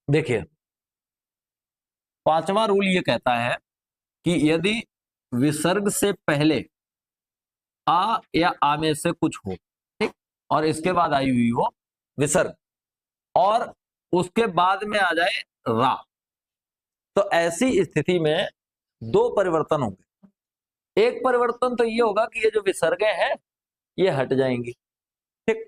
देखिए, पांचवा रूल ये कहता है कि यदि विसर्ग से पहले आ या आ में से कुछ हो, ठीक, और इसके बाद आई हुई हो विसर्ग, और उसके बाद में आ जाए रा, तो ऐसी स्थिति में दो परिवर्तन होंगे। एक परिवर्तन तो ये होगा कि ये जो विसर्गें हैं ये हट जाएंगी, ठीक।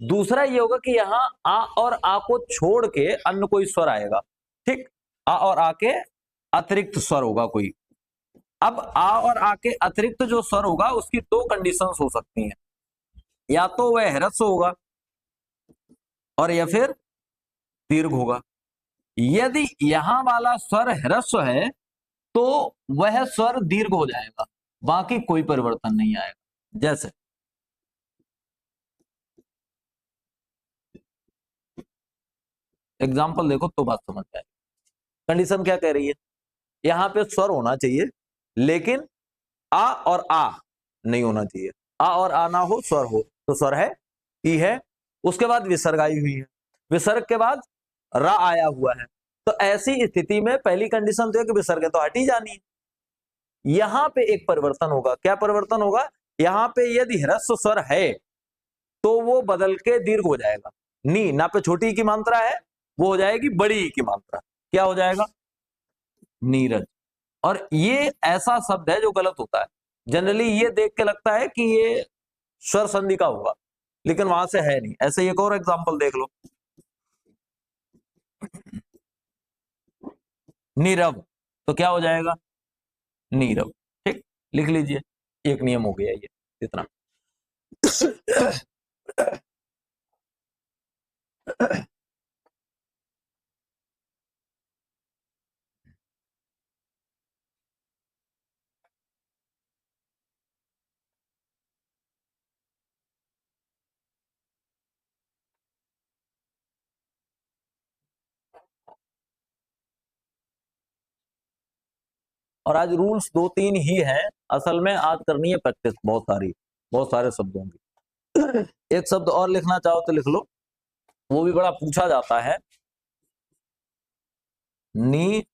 दूसरा ये होगा कि यहां आ और आ को छोड़ के अन्य कोई स्वर आएगा, ठीक। आ और आ के अतिरिक्त स्वर होगा कोई। अब आ और आ के अतिरिक्त जो स्वर होगा उसकी दो कंडीशंस हो सकती हैं, या तो वह ह्रस्व होगा और या फिर दीर्घ होगा। यदि यहां वाला स्वर ह्रस्व है तो वह स्वर दीर्घ हो जाएगा, बाकी कोई परिवर्तन नहीं आएगा। जैसे एग्जाम्पल देखो तो बात समझ में आएगी। कंडीशन क्या कह रही है, यहां पे स्वर होना चाहिए लेकिन आ और आ नहीं होना चाहिए। आ और आ ना हो, स्वर हो, तो स्वर है ई है। उसके बाद विसर्ग आई हुई है, विसर्ग के बाद रा आया हुआ है। तो ऐसी स्थिति में पहली कंडीशन तो है कि विसर्ग तो हट ही जानी है। यहां पे एक परिवर्तन होगा। क्या परिवर्तन होगा, यहां पे यदि ह्रस्व स्वर है तो वो बदल के दीर्घ हो जाएगा। नी ना पे छोटी की मात्रा है, वो हो जाएगी बड़ी की मात्रा। क्या हो जाएगा, नीरज। और ये ऐसा शब्द है जो गलत होता है। जनरली ये देख के लगता है कि ये स्वर संधि का होगा, लेकिन वहां से है नहीं। ऐसे एक और एग्जांपल देख लो, नीरव, तो क्या हो जाएगा, नीरव, ठीक। लिख लीजिए, एक नियम हो गया ये, इतना। और आज रूल्स दो तीन ही हैं, असल में आज करनी है प्रैक्टिस बहुत सारी, बहुत सारे शब्दों की। एक शब्द और लिखना चाहो तो लिख लो, वो भी बड़ा पूछा जाता है, नी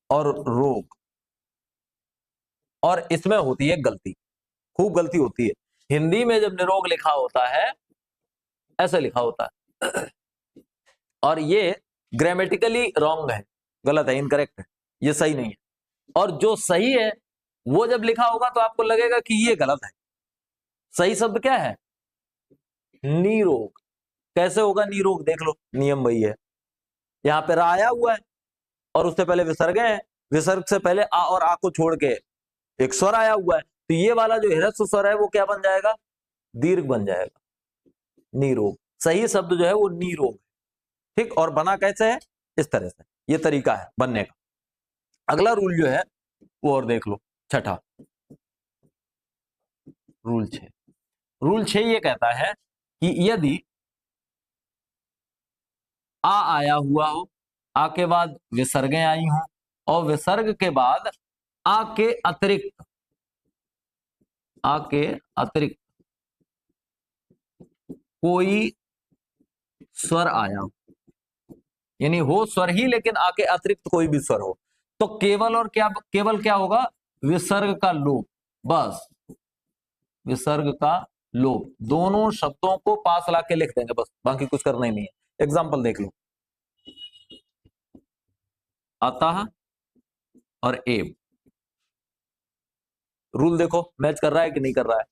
और रोग। और इसमें होती है गलती, खूब गलती होती है। हिंदी में जब निरोग लिखा होता है ऐसे लिखा होता है, और ये ग्रामेटिकली रॉन्ग है, गलत है, इनकरेक्ट है, ये सही नहीं है। और जो सही है वो जब लिखा होगा तो आपको लगेगा कि ये गलत है। सही शब्द क्या है, निरोग। कैसे होगा निरोग, देख लो, नियम वही है। यहाँ पे रा आया हुआ है और उससे पहले विसर्ग है, विसर्ग से पहले आ और आ को छोड़ के एक स्वर आया हुआ है, तो ये वाला जो ह्रस्व स्वर है वो क्या बन जाएगा, दीर्घ बन जाएगा, निरोग। सही शब्द जो है वो निरोग, ठीक। और बना कैसे है, इस तरह से, ये तरीका है बनने का। अगला रूल जो है वो और देख लो, छठा रूल 6। रूल 6 ये कहता है कि यदि आ आया हुआ हो, आ के बाद विसर्गें आई हो, और विसर्ग के बाद आ के अतिरिक्त, आ के अतिरिक्त कोई स्वर आया हो, यानी हो स्वर ही लेकिन आके अतिरिक्त कोई भी स्वर हो, तो केवल और क्या, केवल क्या होगा, विसर्ग का लोप, बस विसर्ग का लोप। दोनों शब्दों को पास लाके लिख देंगे बस, बाकी कुछ करना ही नहीं है। एग्जाम्पल देख लो, अतः और एव। रूल देखो मैच कर रहा है कि नहीं कर रहा है।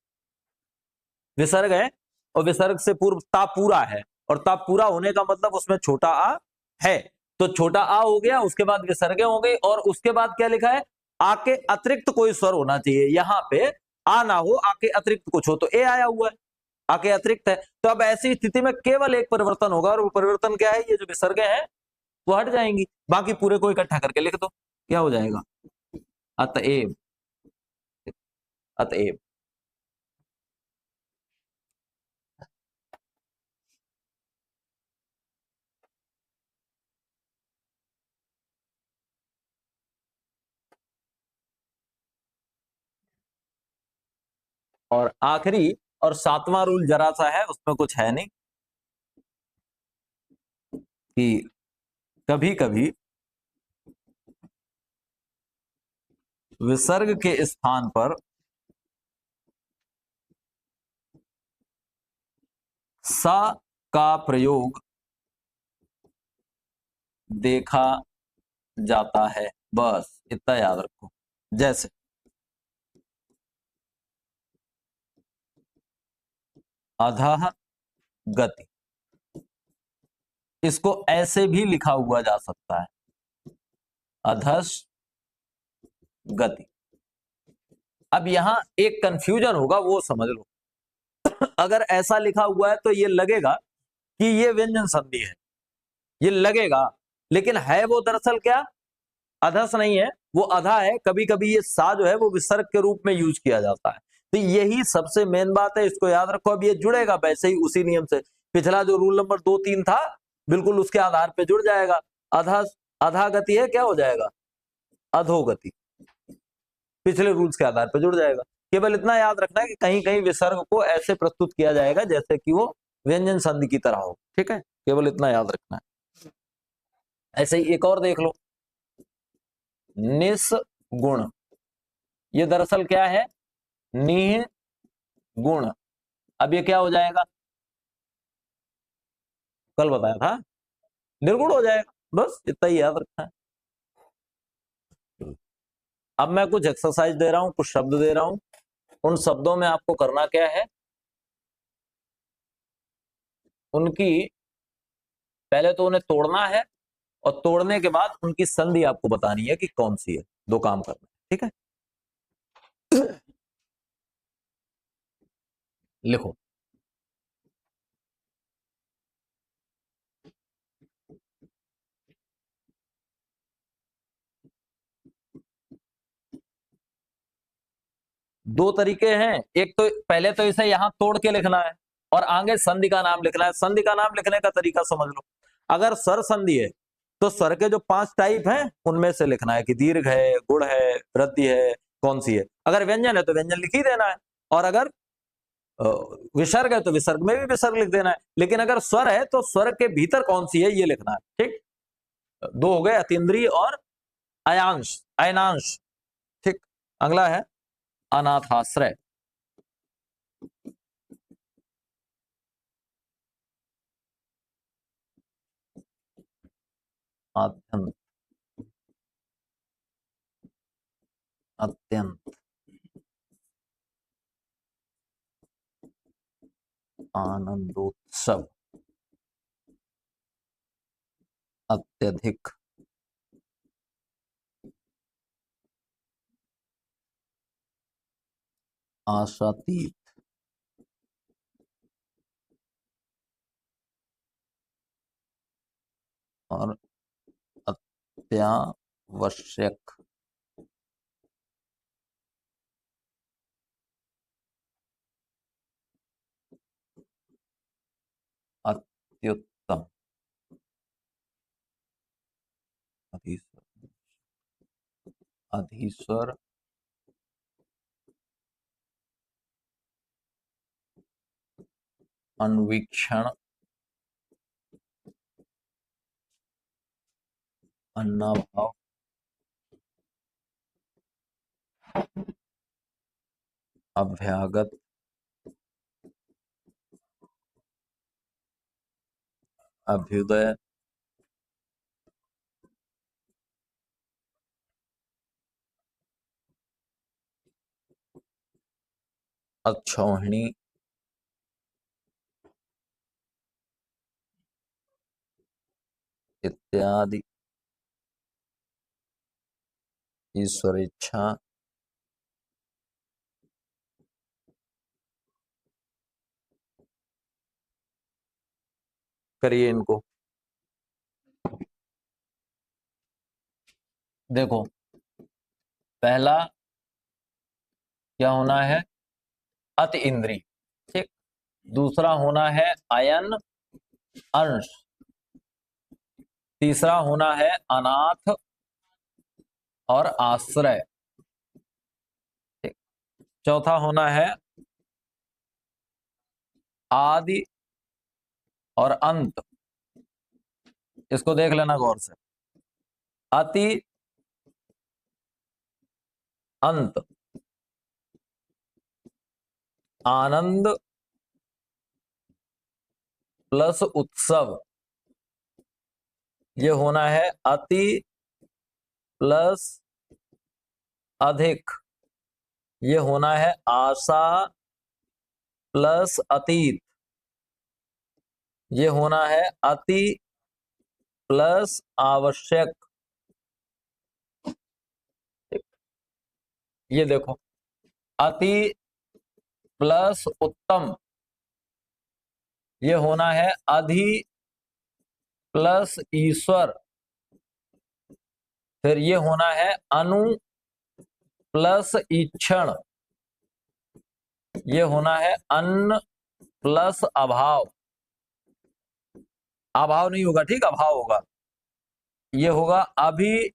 विसर्ग है और विसर्ग से पूर्व ता पूरा है, और ता पूरा होने का मतलब उसमें छोटा आ है, तो छोटा आ हो गया, उसके बाद विसर्गे हो गई, और उसके बाद क्या लिखा है, आके अतिरिक्त कोई स्वर होना चाहिए। यहां पे आ ना हो, आके अतिरिक्त कुछ हो, तो ए आया हुआ है, आके अतिरिक्त है। तो अब ऐसी स्थिति में केवल एक परिवर्तन होगा, और वो परिवर्तन क्या है, ये जो विसर्गे हैं वो हट जाएंगी, बाकी पूरे को इकट्ठा करके लिख दो, क्या हो जाएगा, अतएव, अतएव। और आखिरी और सातवां रूल जरा सा है, उसमें कुछ है नहीं, कि कभी कभी विसर्ग के स्थान पर सा का प्रयोग देखा जाता है, बस इतना याद रखो। जैसे अधः गति, इसको ऐसे भी लिखा हुआ जा सकता है, अधस गति। अब यहां एक कंफ्यूजन होगा, वो समझ लो। अगर ऐसा लिखा हुआ है तो ये लगेगा कि ये व्यंजन संधि है, ये लगेगा, लेकिन है वो दरअसल क्या, अधस नहीं है, वो अधा है। कभी कभी ये सा जो है वो विसर्ग के रूप में यूज किया जाता है। तो यही सबसे मेन बात है, इसको याद रखो। अब ये जुड़ेगा वैसे ही उसी नियम से, पिछला जो रूल नंबर 2 3 था बिल्कुल उसके आधार पे जुड़ जाएगा। अधस, अधा गति है, क्या हो जाएगा, अधोगति, पिछले रूल्स के आधार पर जुड़ जाएगा। केवल इतना याद रखना है कि कहीं कहीं विसर्ग को ऐसे प्रस्तुत किया जाएगा जैसे कि वो व्यंजन संधि की तरह हो, ठीक है, केवल इतना याद रखना है। ऐसे ही एक और देख लो, निस्गुण, ये दरअसल क्या है, निह गुण। अब ये क्या हो जाएगा, कल बताया था, निर्गुण हो जाएगा, बस इतना ही याद रखना है। अब मैं कुछ एक्सरसाइज दे रहा हूं, कुछ शब्द दे रहा हूं, उन शब्दों में आपको करना क्या है, उनकी पहले तो उन्हें तोड़ना है, और तोड़ने के बाद उनकी संधि आपको बतानी है कि कौन सी है। दो काम करना है, ठीक है। लिखो, दो तरीके हैं। एक तो पहले तो इसे यहां तोड़ के लिखना है और आगे संधि का नाम लिखना है। संधि का नाम लिखने का तरीका समझ लो। अगर स्वर संधि है तो स्वर के जो 5 टाइप हैं उनमें से लिखना है कि दीर्घ है, गुण है, वृद्धि है, कौन सी है। अगर व्यंजन है तो व्यंजन लिख ही देना है, और अगर विसर्ग है तो विसर्ग में भी विसर्ग लिख देना है। लेकिन अगर स्वर है तो स्वर के भीतर कौन सी है ये लिखना है, ठीक। दो हो गए, अतीन्द्रिय और अयांश, अयनांश, ठीक। अगला है अनाथाश्रय, अत्यंत, अत्यंत, आनंदोत्सव, अत्यधिक, आशातीत, और अत्यावश्यक। अत्युत्तम, अधीश्वर, अधीश्वर, अन्वीक्षण, अन्नाभाव, अभ्यागत, अभ्युदय, अक्षौहिणी, इत्यादि। ईश्वर इच्छा, करिए इनको। देखो, पहला क्या होना है, अति इंद्रिय, ठीक। दूसरा होना है अयन अंश। तीसरा होना है अनाथ और आश्रय, ठीक। चौथा होना है आदि और अंत इसको देख लेना गौर से। अति अंत आनंद प्लस उत्सव, ये होना है अति प्लस अधिक, ये होना है आशा प्लस अतीत, ये होना है अति प्लस आवश्यक। ये देखो, अति प्लस उत्तम, ये होना है अधि प्लस ईश्वर, फिर ये होना है अनु प्लस ईक्षण, ये होना है अन्न प्लस अभाव, अभाव नहीं होगा, ठीक, अभाव होगा। ये होगा अभि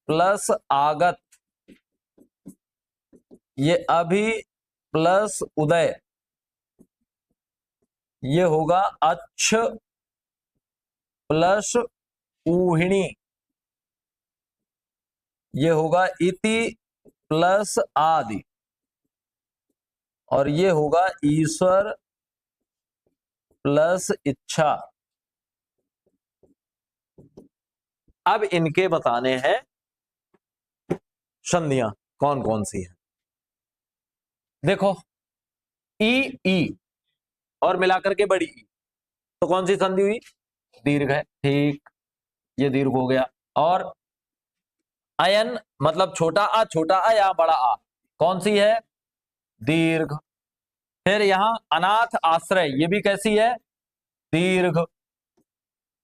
प्लस आगत, ये अभि प्लस उदय, ये होगा अच्छ प्लस ऊहिणी, ये होगा इति प्लस आदि, और ये होगा ईश्वर प्लस इच्छा। अब इनके बताने हैं संधियां कौन कौन सी है। देखो, ई और मिलाकर के बड़ी ई, तो कौन सी संधि हुई? दीर्घ है, ठीक, ये दीर्घ हो गया। और अयन मतलब छोटा आ या बड़ा आ, कौन सी है? दीर्घ। फिर यहां अनाथ आश्रय, ये भी कैसी है? दीर्घ।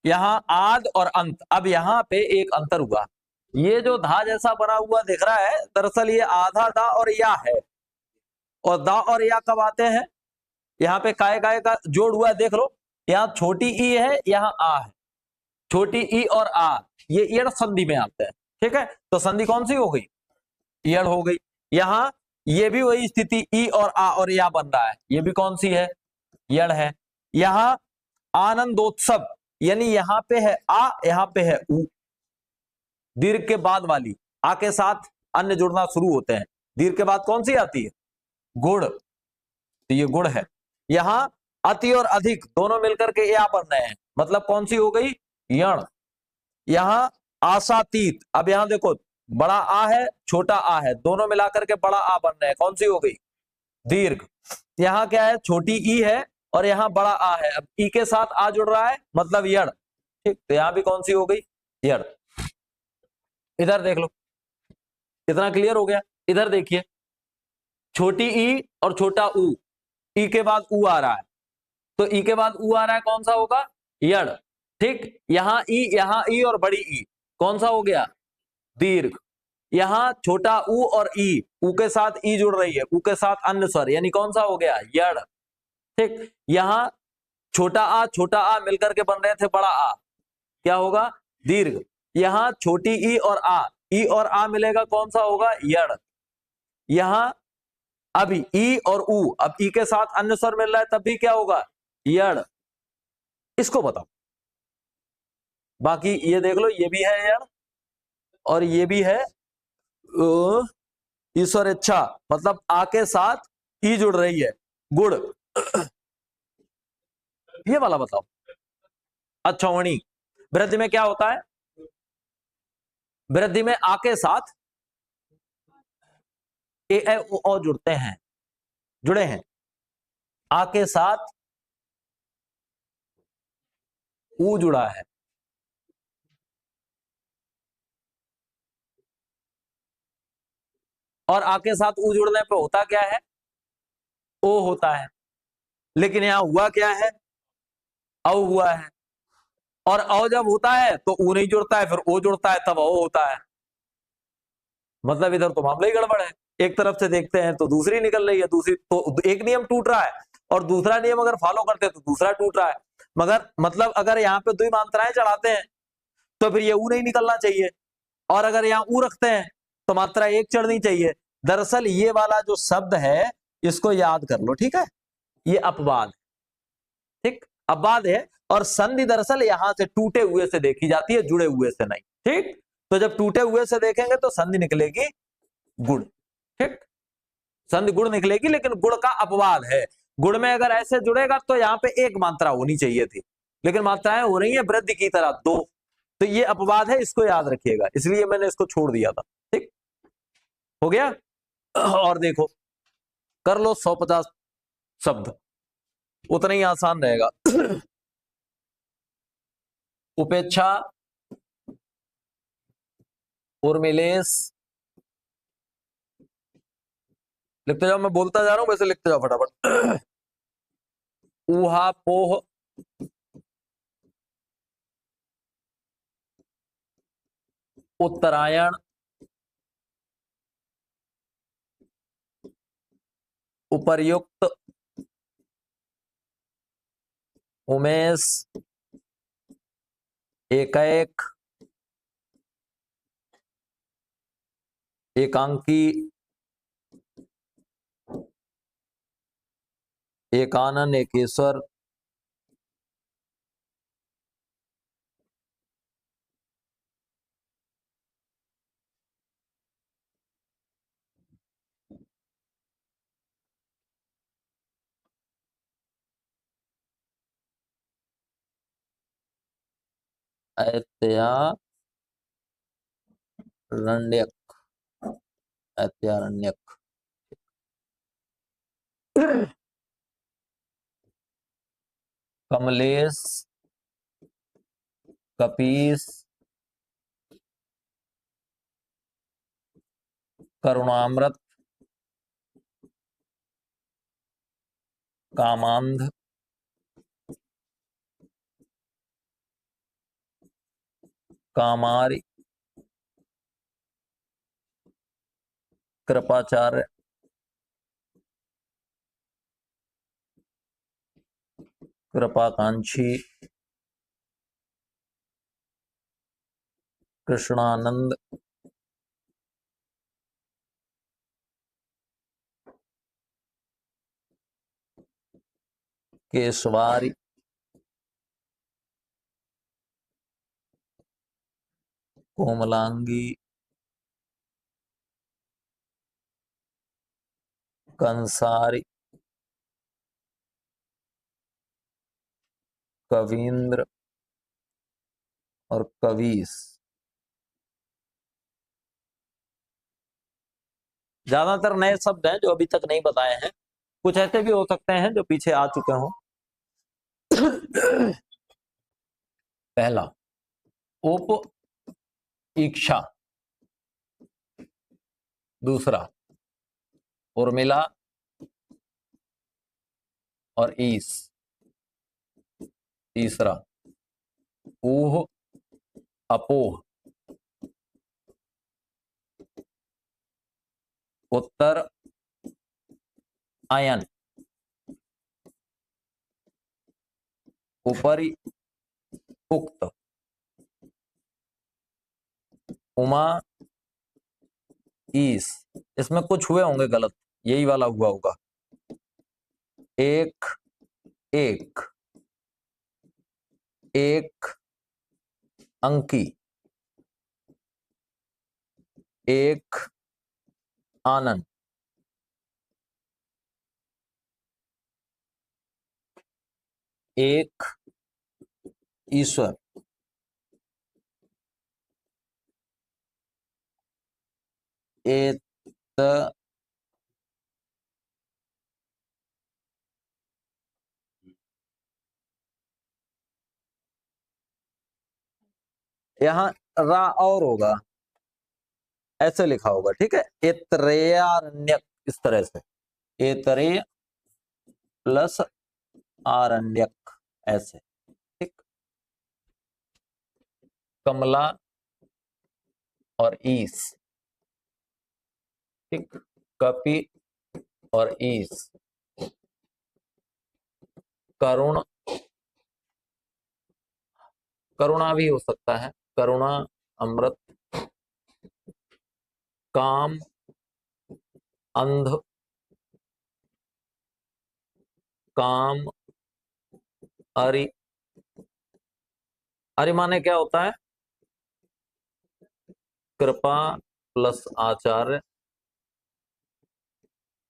यहां आद और अंत, अब यहां पे एक अंतर हुआ, ये जो धा जैसा बना हुआ दिख रहा है, दरअसल ये आधा दा और या है, और दा और या कब आते हैं? यहाँ पे काय का जोड़ हुआ है, देख लो, यहाँ छोटी ई है, यहाँ आ है, छोटी ई और आ, ये ईड़ संधि में आते हैं, ठीक है। तो संधि कौन सी हो गई? ईड़ हो गई। यहाँ ये भी वही स्थिति, ई और आ और या बन रहा है, ये भी कौन सी है? ईड़ है। यहाँ आनंदोत्सव, यानी यहाँ पे है आ, यहाँ पे है उ, दीर्घ के बाद वाली, आ के साथ अन्य जुड़ना शुरू होते हैं, दीर्घ के बाद कौन सी आती है? गुड़, तो ये गुड़ है। यहां अति और अधिक दोनों मिलकर के या बन रहे हैं, मतलब कौन सी हो गई? यण। यहां आशातीत, अब यहां देखो, बड़ा आ है, छोटा आ है, दोनों मिलाकर के बड़ा आ बन रहे हैं, कौन सी हो गई? दीर्घ। यहां क्या है? छोटी ई है और यहां बड़ा आ है, अब ई के साथ आ जुड़ रहा है, मतलब यण, ठीक, तो यहां भी कौन सी हो गई? यण। इधर देख लो, इतना क्लियर हो गया। इधर देखिए, छोटी ई और छोटा ऊ, ई के बाद ऊ आ रहा है, तो ई के बाद ऊ आ रहा है, कौन सा होगा? यण, ठीक। यहां ई और बड़ी ई, कौन सा हो गया? दीर्घ। यहां छोटा ऊ और ई, ऊ के साथ ई जुड़ रही है, ऊ के साथ अन्य स्वर, यानी कौन सा हो गया? यण, ठीक। यहां छोटा आ मिलकर के बन रहे थे बड़ा आ, क्या होगा? दीर्घ। यहां छोटी ई और आ मिलेगा, कौन सा होगा? यण। यहां अभी ई और ऊ, अब ई के साथ अन्य स्वर मिल रहा है, तब भी क्या होगा? यण। इसको बताओ। बाकी ये देख लो, ये भी है यण और ये भी है ईश्वर इच्छा, मतलब आ के साथ ई जुड़ रही है, गुड़। ये वाला बताओ। अच्छा, वणी वृद्धि में क्या होता है? वृद्धि में आ के साथ ए ओ जुड़ते हैं, जुड़े हैं, आ के साथ ऊ जुड़ा है, और आ के साथ ऊ जुड़ने पे होता क्या है? ओ होता है। लेकिन यहां हुआ क्या है? औ हुआ है, और औ जब होता है तो ऊ नहीं जुड़ता है, फिर ओ जुड़ता है, तब ओ होता है। मतलब इधर तो मामला ही गड़बड़ है, एक तरफ से देखते हैं तो दूसरी निकल रही है, दूसरी तो एक नियम टूट रहा है और दूसरा नियम अगर फॉलो करते हैं तो दूसरा टूट रहा है। मगर मतलब अगर यहाँ पे 2 मात्राएं चढ़ाते हैं तो फिर ये ऊ नहीं निकलना चाहिए, और अगर यहाँ ऊ रखते हैं तो मात्रा 1 चढ़नी चाहिए। दरअसल ये वाला जो शब्द है, इसको याद कर लो, ठीक है, ये अपवाद, ठीक, अपवाद है। और संधि दरअसल यहां से टूटे हुए से देखी जाती है, जुड़े हुए से नहीं। ठीक, तो जब टूटे हुए से देखेंगे तो संधि निकलेगी गुण। ठीक, संधि गुण निकलेगी, लेकिन गुण का अपवाद है। गुण में अगर ऐसे जुड़ेगा तो यहाँ पे एक मात्रा होनी चाहिए थी, लेकिन मात्राएं हो रही है वृद्धि की तरह दो, तो ये अपवाद है, इसको याद रखिएगा, इसलिए मैंने इसको छोड़ दिया था। ठीक, हो गया। और देखो, कर लो 150 शब्द, उतना ही आसान रहेगा। उपेक्षा, उर्मिलेश, लिखते जाओ, मैं बोलता जा रहा हूं, वैसे लिखते जाओ फटाफट। ऊहापोह, उत्तरायण, उपर्युक्त, उमेश, एकैक, एकांकी, एकानन, एकेश्वर, ऐत्यारण्यक, ऐत्यारण्यक, कमलेश, कपीस, करुणामृत, कामांध, कामारी, कृपाचार्य, कृपाकांक्षी, कृष्णानंद, केशवारी, कोमलांगी, कंसारी, कवींद्र और कवीस। ज्यादातर नए शब्द हैं जो अभी तक नहीं बताए हैं, कुछ ऐसे भी हो सकते हैं जो पीछे आ चुके हों। पहला, उप इच्छा। दूसरा, उर्मिला और ईस। तीसरा, ऊह, अपोह। उत्तर, आयन। उपरि, उक्त। उमा, ईस। इसमें कुछ हुए होंगे गलत, यही वाला हुआ होगा। एक, एक, एक अंकी, एक आनंद, एक ईश्वर, एक यहां रा और होगा, ऐसे लिखा होगा। ठीक है, एत्रेयारण्यक, इस तरह से एतरेय प्लस आरण्यक, ऐसे। ठीक, कमला और ईस। ठीक, कपि और ईस। करुण, करुणा भी हो सकता है, करुणा, अमृत, काम, अंध, काम, अरि, अरे माने क्या होता है? कृपा प्लस आचार्य।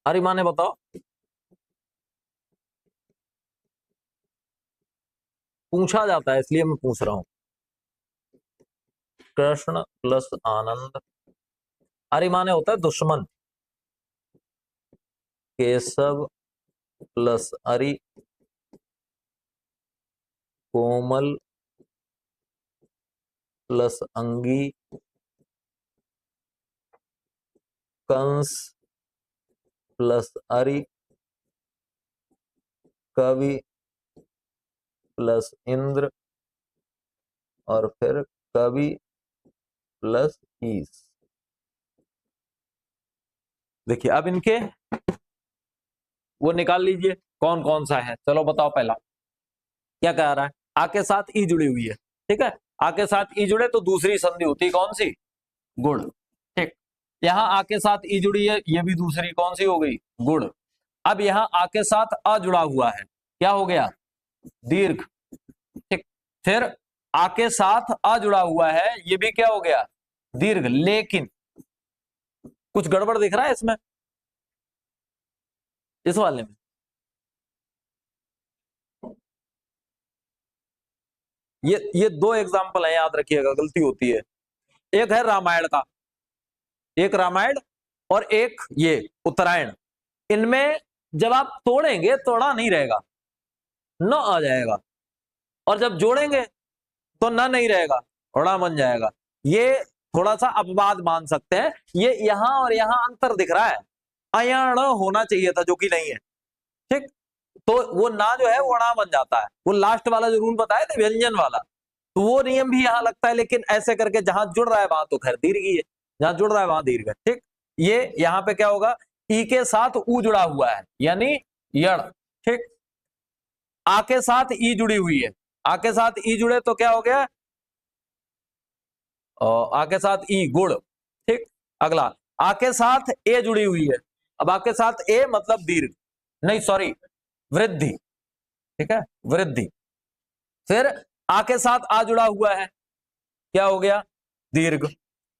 अरे माने बताओ। पूछा जाता है इसलिए मैं पूछ रहा हूं। कृष्ण प्लस आनंद। अरे माने होता है दुश्मन। केशव प्लस अरि। कोमल प्लस अंगी। कंस प्लस अरि। कवि प्लस इंद्र। और फिर कवि प्लस ईश। देखिए अब इनके वो निकाल लीजिए कौन कौन सा है। चलो बताओ पहला क्या कह रहा है। आ के साथ ई जुड़ी हुई है, ठीक है। आ के साथ ई जुड़े तो दूसरी संधि होती है कौन सी? गुण। ठीक। यहां आ के साथ ई जुड़ी है, ये भी दूसरी कौन सी हो गई? गुण। अब यहां आ के साथ अ जुड़ा हुआ है, क्या हो गया? दीर्घ। ठीक। फिर आ के साथ अ जुड़ा हुआ है, ये भी क्या हो गया? दीर्घ। लेकिन कुछ गड़बड़ दिख रहा है इसमें, इस वाले में। ये दो एग्जाम्पल है, याद रखिएगा, गलती होती है। एक है रामायण का, एक रामायण और एक ये उत्तरायण। इनमें जब आप तोड़ेंगे तोड़ा नहीं रहेगा, न आ जाएगा। और जब जोड़ेंगे तो न नहीं रहेगा, थोड़ा बन जाएगा। ये थोड़ा सा अपवाद मान सकते हैं। ये यहां और यहां अंतर दिख रहा है, अयण होना चाहिए था जो कि नहीं है। ठीक। तो वो ना जो है वो अणा बन जाता है। वो लास्ट वाला जो रूल बताया था व्यंजन वाला, तो वो नियम भी यहां लगता है। लेकिन ऐसे करके जहां जुड़ रहा है वहां तो खैर दीर्घ ही है, जहां जुड़ रहा है वहां दीर्घ है। ठीक। ये यहां पे क्या होगा? ई के साथ ऊ जुड़ा हुआ है यानी यण। ठीक। आ के साथ ई जुड़ी हुई है, आ के साथ ई जुड़े तो क्या हो गया? आ के साथ ई गुण। ठीक। अगला आ के साथ ए जुड़ी हुई है। अब आ के साथ ए मतलब दीर्घ, नहीं सॉरी वृद्धि। ठीक है, वृद्धि। फिर आ के साथ आ जुड़ा हुआ है, क्या हो गया? दीर्घ।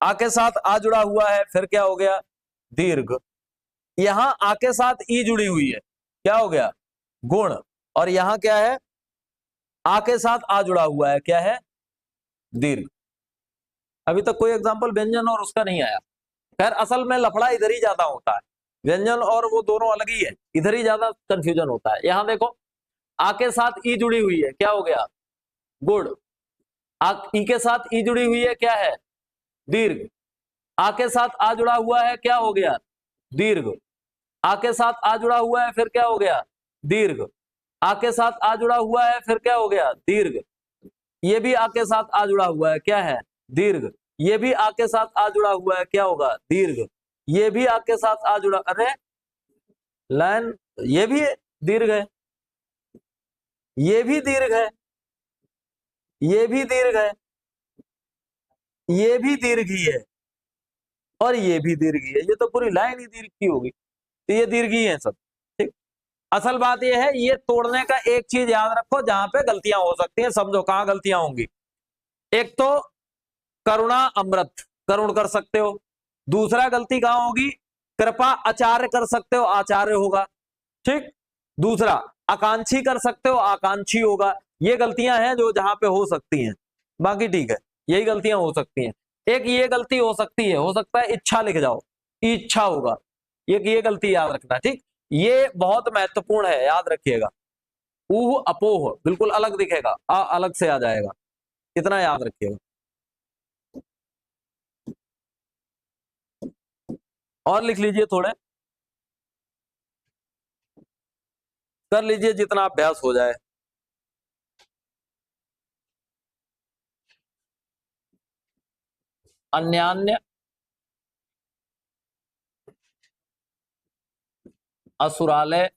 आ के साथ आ जुड़ा हुआ है, फिर क्या हो गया? दीर्घ। यहां आ के साथ ई जुड़ी हुई है, क्या हो गया? गुण। और यहां क्या है? आ के साथ आ जुड़ा हुआ है, क्या है? दीर्घ। अभी तक कोई एग्जाम्पल व्यंजन और उसका नहीं आया। खैर असल में लफड़ा इधर ही ज्यादा होता है, व्यंजन और वो दोनों अलग ही है, इधर ही ज्यादा कंफ्यूजन होता है। यहां देखो, आ के साथ ई जुड़ी हुई है, क्या हो गया? गुण। आ ई के साथ ई जुड़ी हुई है, क्या है? दीर्घ। आ के साथ आ जुड़ा हुआ है, क्या हो गया? दीर्घ। आ के साथ आ जुड़ा हुआ है, फिर क्या हो गया? दीर्घ। आ के साथ आ जुड़ा हुआ है, फिर क्या हो गया? दीर्घ। ये भी आ के साथ आ जुड़ा हुआ है, क्या है? दीर्घ। ये भी आ के साथ आ जुड़ा हुआ है, क्या होगा? दीर्घ। ये भी आ के साथ आ जुड़ा, अरे लाइन, ये भी दीर्घ है, ये भी दीर्घ है, ये भी दीर्घ है, ये भी दीर्घ ही है, और ये भी दीर्घ ही है। ये तो पूरी लाइन ही दीर्घ की होगी, तो ये दीर्घ ही है सब। ठीक। असल बात ये है, ये तोड़ने का एक चीज याद रखो जहां पे गलतियां हो सकती हैं, समझो कहां गलतियां होंगी। एक तो करुणा अमृत, करुण कर सकते हो। दूसरा गलती कहां होगी? कृपा आचार्य कर सकते हो, आचार्य होगा। ठीक। दूसरा आकांक्षी कर सकते हो, आकांक्षी होगा। ये गलतियां हैं जो जहां पे हो सकती हैं, बाकी ठीक है, यही गलतियां हो सकती हैं। एक ये गलती हो सकती है, हो सकता है इच्छा लिख जाओ, इच्छा होगा। ये गलती याद रखना। ठीक। ये बहुत महत्वपूर्ण है, याद रखिएगा। ऊह अपोह बिल्कुल अलग दिखेगा, अ अलग से आ जाएगा, इतना याद रखिएगा। और लिख लीजिए थोड़े, कर लीजिए जितना अभ्यास हो जाए। अन्यान्य, असुरालय,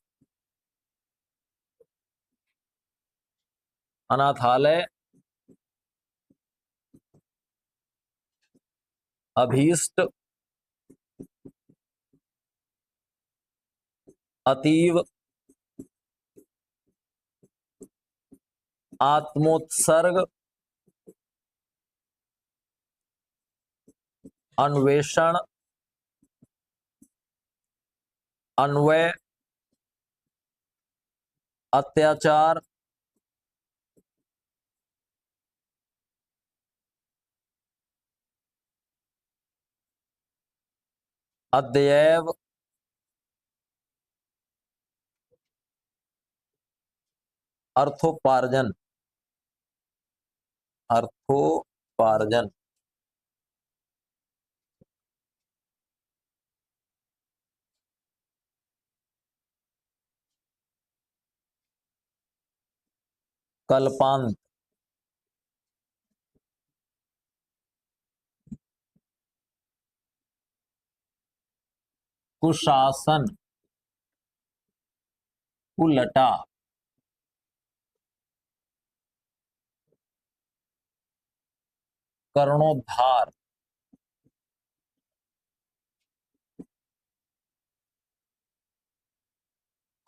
अनाथालय, अभीष्ट, अतीव, आत्मोत्सर्ग, अन्वेषण, अन्वय, अत्याचार, अद्यैव, अर्थोपार्जन, अर्थोपार्जन, कल्पांत, कुशासन, उलटा, कर्णोद्धार,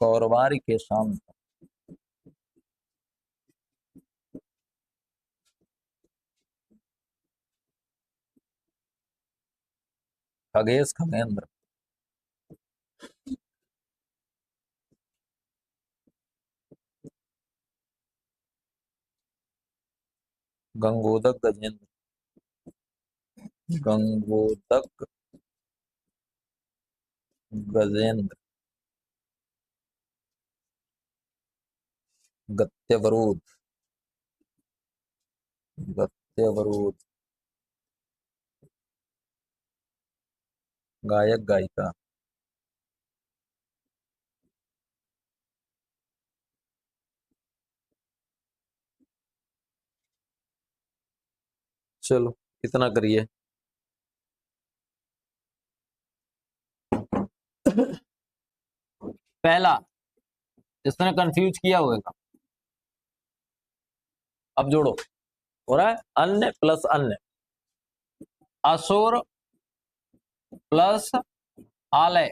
कौरवारी के शांत, खगेश खगेंद्र, गंगोदक गजेंद्र, गंगोदक गजेंद्र, गत्यवरोध, गत्यवरोध, गायक गायिका, चलो इतना करिए। पहला जिसने कंफ्यूज किया होगा, अब जोड़ो, हो रहा है अन्य प्लस अन्य, असुर प्लस आलय,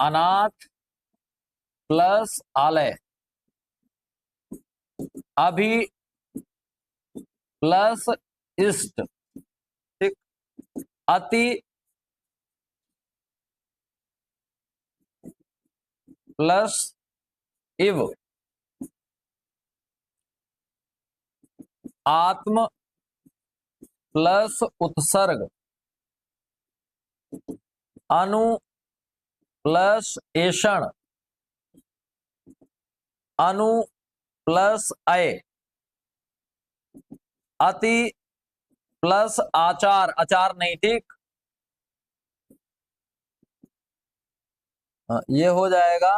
अनाथ प्लस आलय, अभि प्लस इष्ट, ठीक, अति प्लस इव, आत्म प्लस उत्सर्ग, अनु प्लस ऐषण, अनु प्लस अय, अति प्लस आचार, आचार नहीं, ठीक, ये हो जाएगा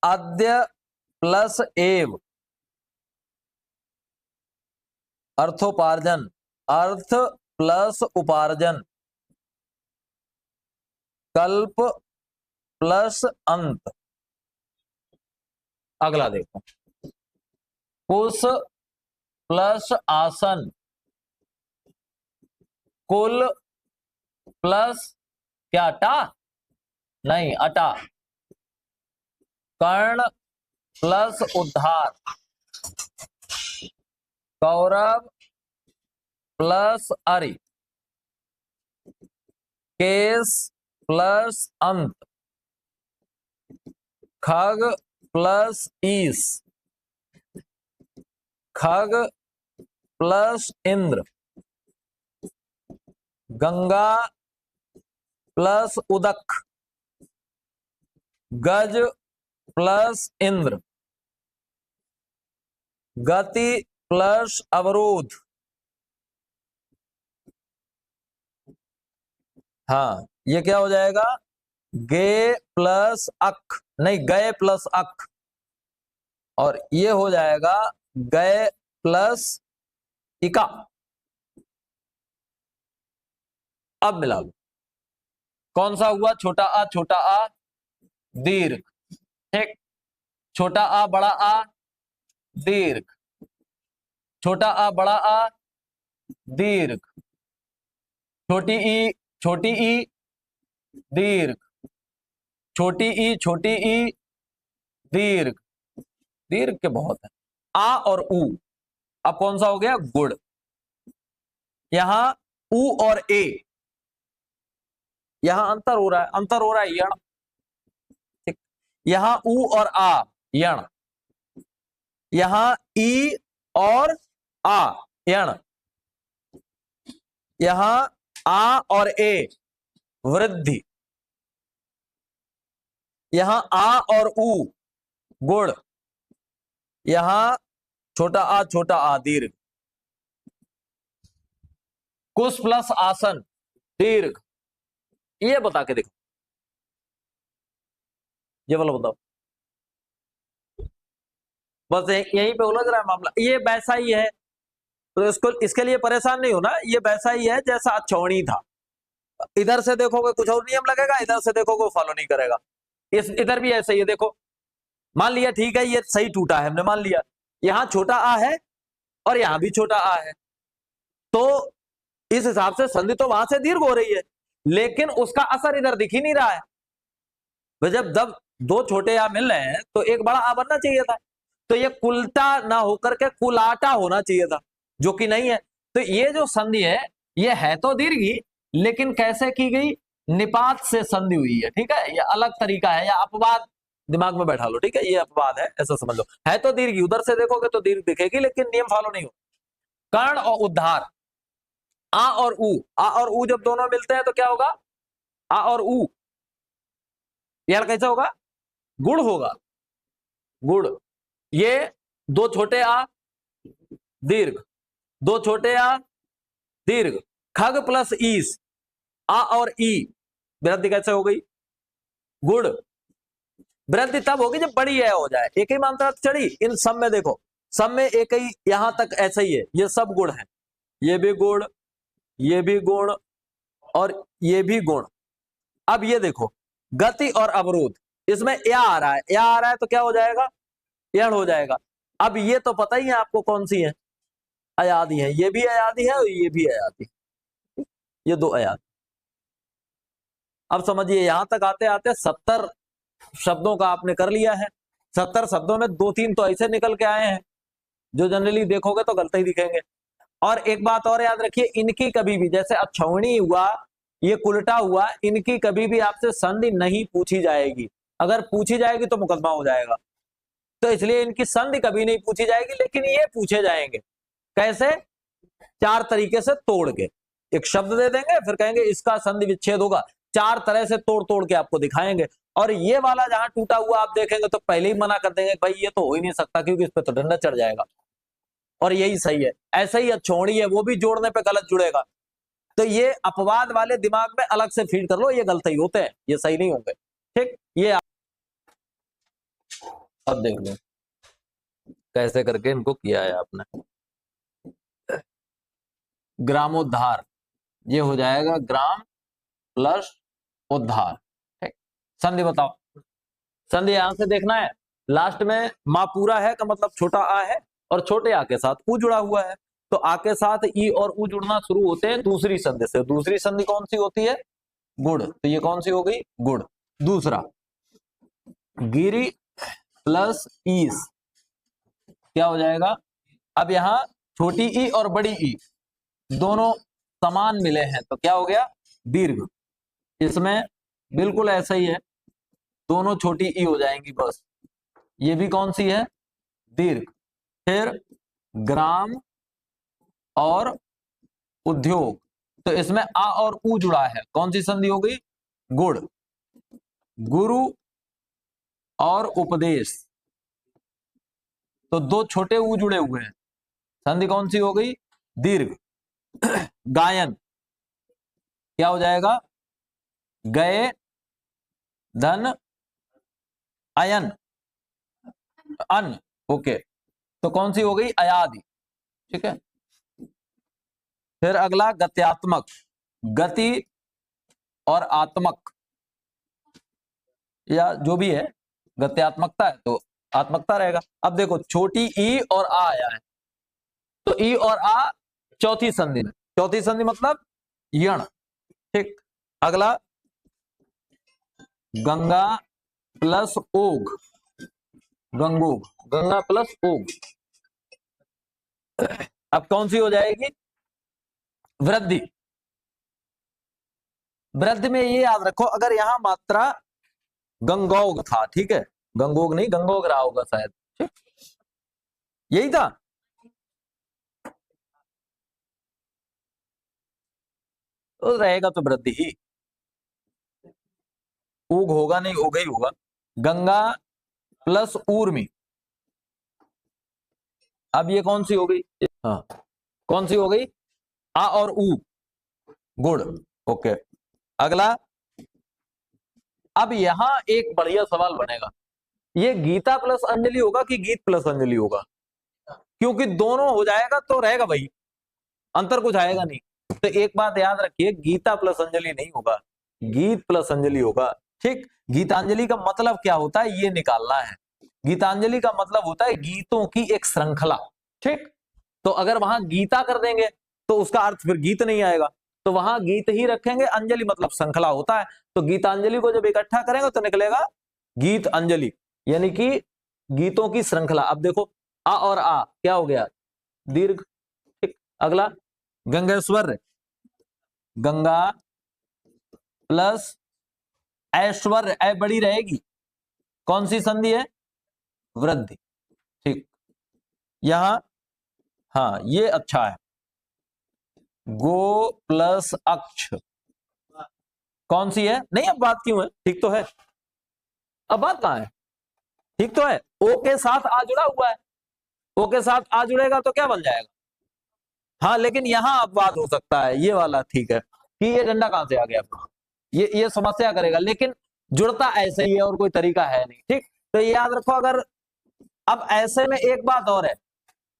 अद्य प्लस एव, अर्थोपार्जन, अर्थ प्लस उपार्जन, कल्प प्लस अंत। अगला देखो, कुश प्लस आसन, कुल प्लस क्या टा, नहीं अटा, कर्ण प्लस उद्धार, कौरव प्लस अरि, केस प्लस अंत, खग प्लस ईस, खग प्लस इंद्र, गंगा प्लस उदक, गज प्लस इंद्र, गति प्लस अवरोध, हाँ ये क्या हो जाएगा, गे प्लस अक, नहीं गए प्लस अक, और ये हो जाएगा गए प्लस इका। अब मिला लो, कौन सा हुआ, छोटा आ दीर्घ, ठीक, छोटा आ बड़ा आ दीर्घ, छोटा आ बड़ा आ दीर्घ, छोटी ई दीर्घ, छोटी ई दीर्घ, दीर्घ के बहुत है, आ और ऊ। अब कौन सा हो गया, गुड़, यहां उ और ए, यहां अंतर हो रहा है, अंतर हो रहा है यण, ठीक, यहां उ और आ यण, यहां ई और आ यण, यहां आ और ए वृद्धि, यहां आ और उ गुण, यहां छोटा आ दीर्घ, कुश प्लस आसन दीर्घ। ये बता के देखो, ये वाला बताओ, बस यहीं पे उलझ रहा है मामला। ये वैसा ही है, तो इसको इसके लिए परेशान नहीं होना, ये वैसा ही है जैसा अक्षौणी था। इधर से देखोगे कुछ और नियम लगेगा, इधर से देखोगे फॉलो नहीं करेगा। इस इधर भी ऐसे ही है, देखो मान लिया ठीक है ये सही टूटा है, हमने मान लिया यहां छोटा आ है और यहां भी छोटा आ है, तो इस हिसाब से संधि तो वहां से दीर्घ हो रही है, लेकिन उसका असर इधर दिख ही नहीं रहा है। जब जब दो छोटे आ मिल रहे हैं तो एक बड़ा आ बनना चाहिए था, तो ये कुलटा ना होकर के कुलाटा होना चाहिए था, जो कि नहीं है। तो ये जो संधि है ये है तो दीर्घ ही, लेकिन कैसे की गई, निपात से संधि हुई है, ठीक है, ये अलग तरीका है, या अपवाद दिमाग में बैठा लो, ठीक है, ये अपवाद है ऐसा समझ लो। है तो दीर्घ, उधर से देखोगे तो दीर्घ दिखेगी, लेकिन नियम फॉलो नहीं हो। कर्ण और उद्धार, आ और उ, आ और उ जब दोनों मिलते हैं तो क्या होगा, आ और उ, यार कैसे होगा, गुण होगा, गुण। ये दो छोटे आ दीर्घ, दो छोटे आ दीर्घ, खग प्लस ईस, आ और ई वृद्धि कैसे हो गई, गुण। वृद्धि तब होगी जब बड़ी है हो जाए, एक ही मात्रा चढ़ी, इन सब में देखो, सब में एक ही, यहां तक ऐसा ही है, ये सब गुण है, ये भी गुण, ये भी गुण और ये भी गुण। अब ये देखो गति और अवरोध, इसमें या आ रहा है, या आ रहा है तो क्या हो जाएगा, यण हो जाएगा। अब ये तो पता ही है आपको कौन सी है, अयादी है, ये भी अयादी है और ये भी अयादी, ये दो अयादी। अब समझिए यहां तक आते आते 70 शब्दों का आपने कर लिया है। 70 शब्दों में 2-3 तो ऐसे निकल के आए हैं जो जनरली देखोगे तो गलत ही दिखेंगे। और एक बात और याद रखिए, इनकी कभी भी, जैसे अक्षौणी हुआ, ये कुलटा हुआ, इनकी कभी भी आपसे संधि नहीं पूछी जाएगी, अगर पूछी जाएगी तो मुकदमा हो जाएगा, तो इसलिए इनकी संधि कभी नहीं पूछी जाएगी। लेकिन ये पूछे जाएंगे कैसे, 4 तरीके से तोड़ के, एक शब्द दे देंगे फिर कहेंगे इसका संधि विच्छेद होगा, 4 तरह से तोड़ तोड़ के आपको दिखाएंगे। और ये वाला जहां टूटा हुआ आप देखेंगे तो पहले ही मना कर देंगे, भाई ये तो हो ही नहीं सकता क्योंकि इस पे तो डंडा चढ़ जाएगा, और यही सही है। ऐसे ही अक्षौणी है, वो भी जोड़ने पे गलत जुड़ेगा, तो ये अपवाद वाले दिमाग में अलग से फीड कर लो, ये गलत ही होते हैं, ये सही नहीं होंगे, ठीक। ये अब देख लो कैसे करके इनको किया है आपने। ग्रामोद्धार, ये हो जाएगा ग्राम प्लस उद्धार, ठीक। संधि बताओ, संधि यहां से देखना है, लास्ट में मां पूरा है का मतलब छोटा आ है और छोटे आ के साथ उ जुड़ा हुआ है, तो आ के साथ ई और उ जुड़ना शुरू होते हैं दूसरी संधि से। दूसरी संधि कौन सी होती है, गुण, तो ये कौन सी हो गई, गुण। दूसरा गिरी प्लस ईस क्या हो जाएगा, अब यहां छोटी ई और बड़ी ई दोनों समान मिले हैं तो क्या हो गया, दीर्घ। इसमें बिल्कुल ऐसा ही है, दोनों छोटी ई हो जाएंगी बस, ये भी कौन सी है, दीर्घ। फिर ग्राम और उद्योग, तो इसमें आ और उ जुड़ा है, कौन सी संधि हो गई, गुण। गुरु और उपदेश, तो दो छोटे उ जुड़े हुए हैं, संधि कौन सी हो गई, दीर्घ। गायन क्या हो जाएगा, गए धन अयन अन, ओके, तो कौन सी हो गई, अयादि, ठीक है। फिर अगला गत्यात्मक, गति और आत्मक, या जो भी है, गत्यात्मकता है तो आत्मकता रहेगा। अब देखो छोटी ई और आ आया है, तो ई और आ चौथी संधि में, चौथी संधि मतलब यण, ठीक। अगला गंगा प्लस ओग, गंगोग, गंगा प्लस ओग, अब कौन सी हो जाएगी, वृद्धि, वृद्धि में ये याद रखो, अगर यहां मात्रा गंगोग था, ठीक है, गंगोग नहीं, गंगोग रहा होगा शायद, ठीक, यही था। तो रहेगा तो वृद्धि ही, ऊग होगा नहीं, उग ही होगा। गंगा प्लस ऊर्मी, अब ये कौन सी हो गई? हाँ, कौन सी हो गई? आ और ऊ, गुड़। ओके, अगला। अब यहां एक बढ़िया सवाल बनेगा, ये गीता प्लस अंजलि होगा कि गीत प्लस अंजलि होगा? क्योंकि दोनों हो जाएगा तो रहेगा भाई, अंतर कुछ आएगा नहीं। तो एक बात याद रखिए, गीता प्लस अंजलि नहीं होगा, गीत प्लस अंजलि होगा, ठीक। गीतांजलि का मतलब क्या होता है ये निकालना है। गीतांजलि का मतलब होता है गीतों की एक श्रृंखला, ठीक। तो अगर वहां गीता कर देंगे तो उसका अर्थ फिर गीत नहीं आएगा, तो वहां गीत ही रखेंगे, अंजलि मतलब श्रृंखला होता है। तो गीतांजलि को जब इकट्ठा करेंगे तो निकलेगा गीत अंजलि, यानी कि गीतों की श्रृंखला। अब देखो, आ और आ क्या हो गया? दीर्घ, ठीक। अगला, गंगेश्वर, गंगा प्लस ऐश्वर्य, ऐ बड़ी रहेगी, कौन सी संधि है? वृद्धि, ठीक। यहां, हाँ ये अच्छा है, गो प्लस अक्ष, कौन सी है? नहीं, अब बात क्यों है, ठीक तो है, अब बात कहां है, ठीक तो है। ओ के साथ आ जुड़ा हुआ है, ओ के साथ आ जुड़ेगा तो क्या बन जाएगा? हाँ, लेकिन यहां अपवाद हो सकता है, ये वाला ठीक है कि ये डंडा कहां से आ गया, ये समस्या करेगा, लेकिन जुड़ता ऐसे ही है और कोई तरीका है नहीं, ठीक। तो ये याद रखो। अगर अब ऐसे में एक बात और है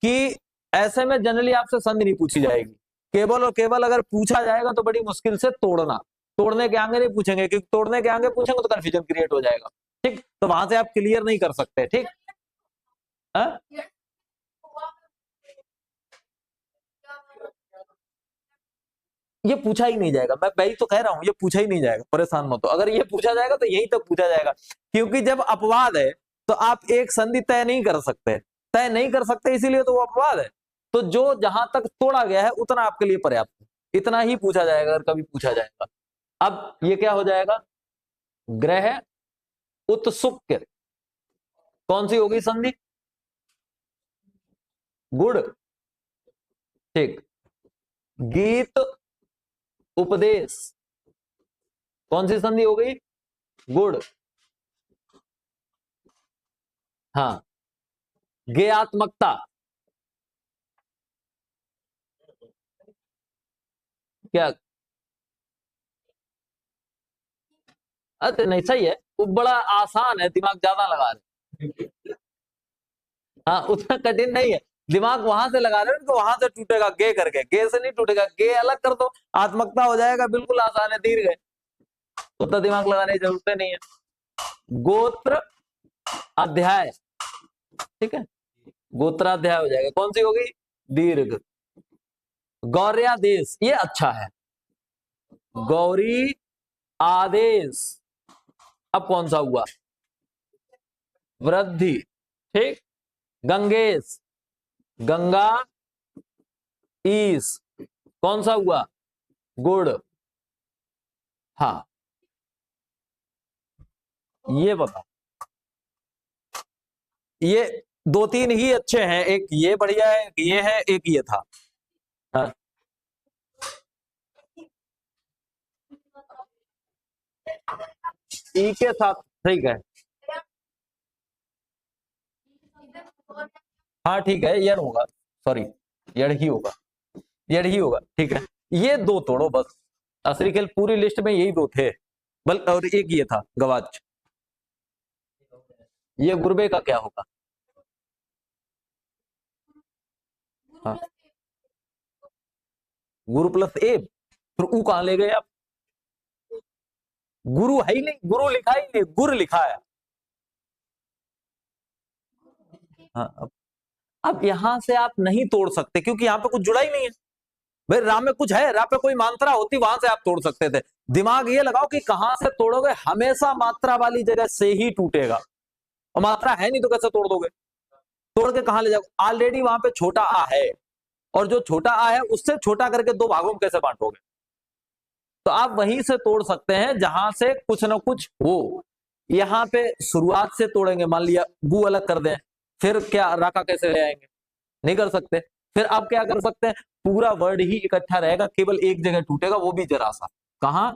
कि ऐसे में जनरली आपसे संधि नहीं पूछी जाएगी, केवल और केवल अगर पूछा जाएगा तो बड़ी मुश्किल से तोड़ना, तोड़ने के आगे नहीं पूछेंगे, क्योंकि तोड़ने के आगे पूछेंगे तो कंफ्यूजन क्रिएट हो जाएगा, ठीक। तो वहां से आप क्लियर नहीं कर सकते, ठीक है? ये पूछा ही नहीं जाएगा, मैं वही तो कह रहा हूं, ये पूछा ही नहीं जाएगा, परेशान मत हो। अगर ये पूछा जाएगा तो यही तक पूछा जाएगा, क्योंकि जब अपवाद है तो आप एक संधि तय नहीं कर सकते, तय नहीं कर सकते, इसीलिए तो वो अपवाद है। तो जो जहां तक तोड़ा गया है उतना आपके लिए पर्याप्त है, इतना ही पूछा जाएगा अगर कभी पूछा जाएगा। अब ये क्या हो जाएगा? ग्रह उत्सुक, कौन सी होगी संधि? गुड़, ठीक। गीत उपदेश, कौन सी संधि हो गई? गुड़, हाँ। गेयात्मकता, क्या? अरे नहीं, सही है, वो बड़ा आसान है, दिमाग ज्यादा लगा रहे। हाँ, उतना कठिन नहीं है, दिमाग वहां से लगा रहे हो तो वहां से टूटेगा, गे करके, गे से नहीं टूटेगा, गे अलग कर दो, आत्मकता हो जाएगा, बिल्कुल आसान है, दीर्घ है, उतना दिमाग लगाने की जरूरत नहीं है। गोत्र अध्याय, ठीक है, गोत्राध्याय हो जाएगा, कौन सी होगी? दीर्घ। गौर्यादेश, ये अच्छा है, गौरी आदेश, अब कौन सा हुआ? वृद्धि, ठीक। गंगेश, गंगा ईस, कौन सा हुआ? गुड़, हाँ। ये बता, ये दो तीन ही अच्छे हैं, एक ये बढ़िया है, एक ये है, एक ये था, हाँ। ई के साथ, ठीक है, हाँ ठीक है, यण होगा, सॉरी, यण ही होगा, यण ही होगा, ठीक है। ये दो तोड़ो बस, असली खेल पूरी लिस्ट में यही दो थे, बल और एक ये था गवाच। ये गुरबे का क्या होगा? हाँ, गुरु प्लस ए, फिर ऊ कहां ले गए आप? गुरु है ही नहीं, गुरु लिखा ही नहीं, गुर लिखा है। हाँ, अब यहां से आप नहीं तोड़ सकते क्योंकि यहां पे कुछ जुड़ा ही नहीं है। भाई राम में कुछ है, राम पे कोई मात्रा होती वहां से आप तोड़ सकते थे। दिमाग ये लगाओ कि कहां से तोड़ोगे, हमेशा मात्रा वाली जगह से ही टूटेगा, और मात्रा है नहीं तो कैसे तोड़ दोगे? तोड़ के कहां ले जाओगे? ऑलरेडी वहां पे छोटा आ है, और जो छोटा आ है उससे छोटा करके दो भागों में कैसे बांटोगे? तो आप वहीं से तोड़ सकते हैं जहां से कुछ ना कुछ हो। यहाँ पे शुरुआत से तोड़ेंगे, मान लिया गु अलग कर दें, फिर क्या राका कैसे ले आएंगे? नहीं कर सकते। फिर आप क्या कर सकते हैं, पूरा वर्ड ही इकट्ठा रहेगा, केवल एक जगह टूटेगा, वो भी जरा सा। कहां?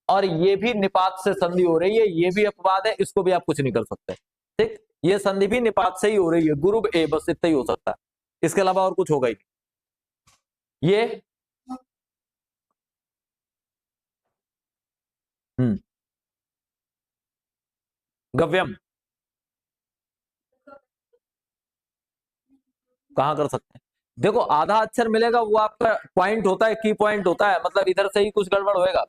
और ये भी निपात से संधि हो रही है, ये भी अपवाद है, इसको भी आप कुछ नहीं कर सकते। ठीक, ये संधि भी निपात से ही हो रही है, गुरु ए, बस इतना ही हो सकता है, इसके अलावा और कुछ होगा ही नहीं। ये गव्यम कहां कर सकते हैं? देखो आधा अक्षर मिलेगा, वो आपका पॉइंट होता है, की पॉइंट होता है, मतलब इधर से ही कुछ गड़बड़ होएगा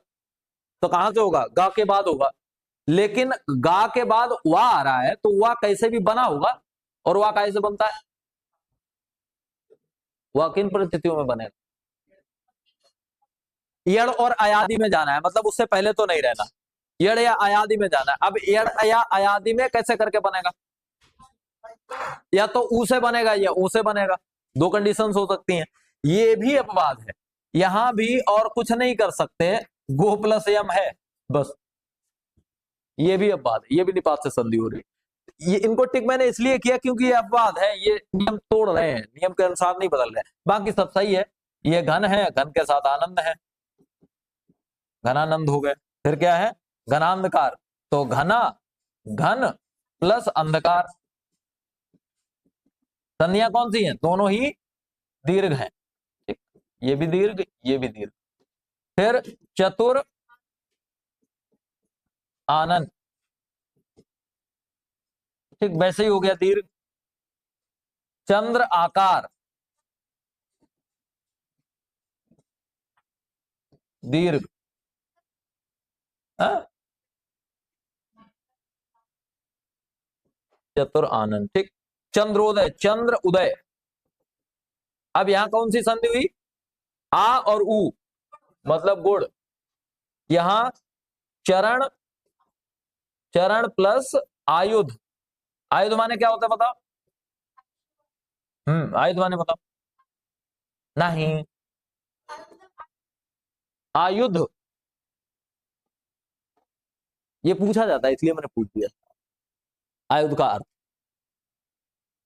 तो कहां से होगा? गा के बाद होगा। लेकिन गा के बाद वा आ रहा है, तो वा कैसे भी बना होगा, और वा कैसे बनता है? वह किन परिस्थितियों में बनेगा? यड़ और अयादि में जाना है, मतलब उससे पहले तो नहीं रहना, यड़ या अयादि में जाना है। अब यड़ या अयादि में कैसे करके बनेगा? या तो ऊ से बनेगा या ऊ से बनेगा, दो कंडीशंस हो सकती हैं। ये भी अपवाद है, यहां भी और कुछ नहीं कर सकते, गो प्लस यम है बस। ये भी अपवाद है, ये भी निपात से संधि हो रही है। ये इनको टिक मैंने इसलिए किया क्योंकि ये अपवाद है, ये नियम तोड़ रहे हैं, नियम के अनुसार नहीं बदल रहे हैं, बाकी सब सही है। ये घन है, घन के साथ आनंद है, घनानंद हो गए। फिर क्या है? घनांधकार, तो घना घन प्लस अंधकार, संधियां कौन सी हैं? दोनों ही दीर्घ हैं। ठीक, ये भी दीर्घ, ये भी दीर्घ। फिर चतुर आनंद, ठीक वैसे ही हो गया दीर्घ। चंद्र आकार, दीर्घ। चतुर आनंद, ठीक। चंद्रोदय, चंद्र उदय, अब यहां कौन सी संधि हुई? आ और उ, मतलब गुण। यहां चरण, चरण प्लस आयुध, आयुध माने क्या होता है बताओ? आयुध माने बताओ? नहीं, आयुध ये पूछा जाता है इसलिए मैंने पूछ दिया। आयुध का अर्थ,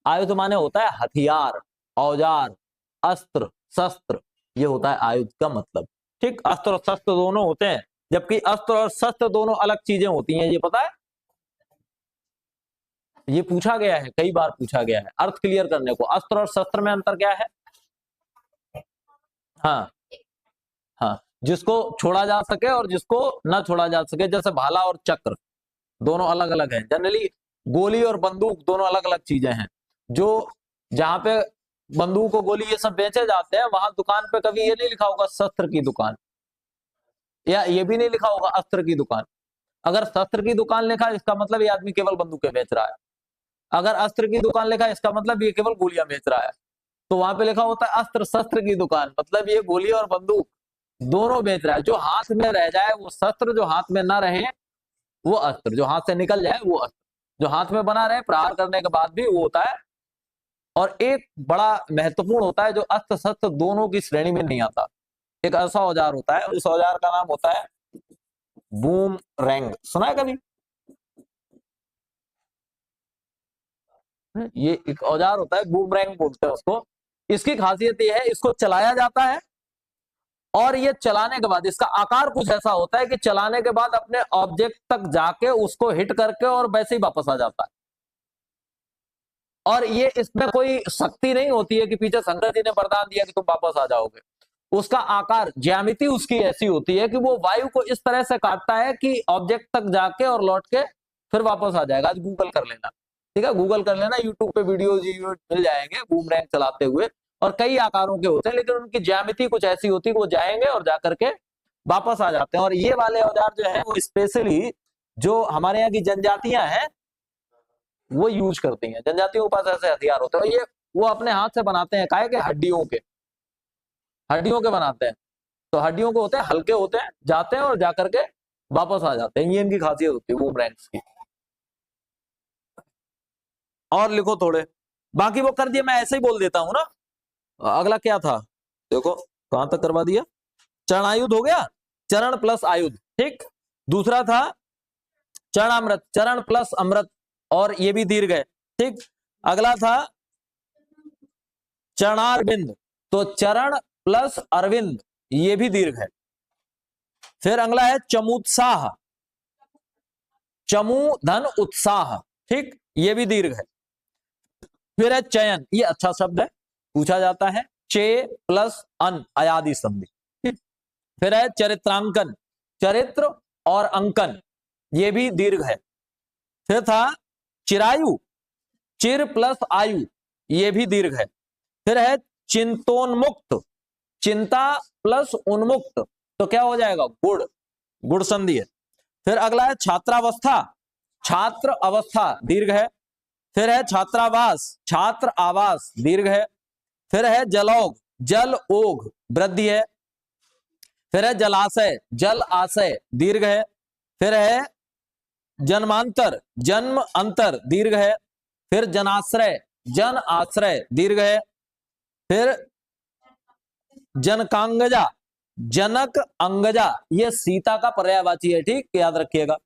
आयुध माने होता है हथियार, औजार, अस्त्र, शस्त्र, ये होता है आयुध का मतलब। ठीक, अस्त्र और शस्त्र दोनों होते हैं, जबकि अस्त्र और शस्त्र दोनों अलग चीजें होती हैं, ये पता है? ये पूछा गया है, कई बार पूछा गया है, अर्थ क्लियर करने को। अस्त्र और शस्त्र में अंतर क्या है? हाँ हाँ, जिसको छोड़ा जा सके और जिसको ना छोड़ा जा सके, जैसे भाला और चक्र दोनों अलग अलग हैं। जनरली गोली और बंदूक दोनों अलग अलग चीजें हैं। जो जहां पे बंदूक और गोली ये सब बेचे जाते हैं, वहां दुकान पे कभी ये नहीं लिखा होगा शस्त्र की दुकान, या ये भी नहीं लिखा होगा अस्त्र की दुकान। अगर शस्त्र की दुकान लिखा इसका मतलब ये आदमी केवल बंदूकें बेच रहा है, अगर अस्त्र की दुकान लिखा इसका मतलब ये केवल गोलियां बेच रहा है। तो वहां पे लिखा होता है अस्त्र शस्त्र की दुकान, मतलब ये गोली और बंदूक दोनों बेच रहा है। जो हाथ में रह जाए वो शस्त्र, जो हाथ में ना रहे वो अस्त्र, जो हाथ से निकल जाए वो अस्त्र, जो हाथ में बना रहे प्रहार करने के बाद भी वो होता है। और एक बड़ा महत्वपूर्ण होता है जो अस्त्र शस्त्र दोनों की श्रेणी में नहीं आता, एक ऐसा औजार होता है, उस औजार का नाम होता है बूम रैंग। सुना है कभी? ये एक औजार होता है, बूम रैंग बोलते हैं उसको। इसकी खासियत ये है, इसको चलाया जाता है और ये चलाने के बाद इसका आकार कुछ ऐसा होता है कि चलाने के बाद अपने ऑब्जेक्ट तक जाके उसको हिट करके और वैसे ही वापस आ जाता है। और ये इसमें कोई शक्ति नहीं होती है कि पीछे शंकर जी ने वरदान दिया कि तुम वापस आ जाओगे। उसका आकार, ज्यामिति उसकी ऐसी होती है कि वो वायु को इस तरह से काटता है कि ऑब्जेक्ट तक जाके और लौट के फिर वापस आ जाएगा। आज गूगल कर लेना, ठीक है, गूगल कर लेना, यूट्यूब पे वीडियो मिल जाएंगे बूमरैंग चलाते हुए। और कई आकारों के होते हैं, लेकिन उनकी ज्यामिति कुछ ऐसी होती है कि वो जाएंगे और जाकर के वापस आ जाते हैं। और ये वाले औजार जो है वो स्पेशली जो हमारे यहाँ की जनजातियां हैं वो यूज करती हैं। जनजातियों के पास ऐसे हथियार होते हैं, ये वो अपने हाथ से बनाते हैं, काहे के? हड्डियों के, हड्डियों के बनाते हैं। तो हड्डियों के होते हैं, हल्के होते हैं, जाते हैं और जाकर के वापस आ जाते हैं। ये इनकी खासियत होती है बूमरैंग्स की। और लिखो थोड़े, बाकी वो कर दिए, मैं ऐसे ही बोल देता हूं ना। अगला क्या था देखो, कहां तक करवा दिया? चरणायुध हो गया, चरण प्लस आयुध, ठीक। दूसरा था चरणामृत, चरण प्लस अमृत, और ये भी दीर्घ है, ठीक। अगला था चरणारविंद, तो चरण प्लस अरविंद, ये भी दीर्घ है। फिर अगला है चमुत्साह, चमू धन उत्साह, ठीक, ये भी दीर्घ है। फिर है चयन, ये अच्छा शब्द है, पूछा जाता है, चे प्लस अन, अयादि संधि, ठीक। फिर है चरित्रांकन, चरित्र और अंकन, ये भी दीर्घ है। फिर था चिरायु, चिर प्लस आयु, ये भी दीर्घ है। फिर है चिंतोन्मुक्त, चिंता प्लस उन्मुक्त, तो क्या हो जाएगा? गुड़, गुड़ संधि है। फिर अगला है छात्रावस्था, छात्र अवस्था दीर्घ है। फिर है छात्रावास, छात्र आवास दीर्घ है। फिर है जलौघ, जल ओघ वृद्धि है। फिर है जलाशय, जल आशय दीर्घ है। फिर है जन्मांतर, जन्म अंतर दीर्घ है। फिर जनाश्रय, जन आश्रय दीर्घ है। फिर जनकांगजा, जनक अंगजा, ये सीता का पर्यायवाची है, ठीक, याद रखिएगा।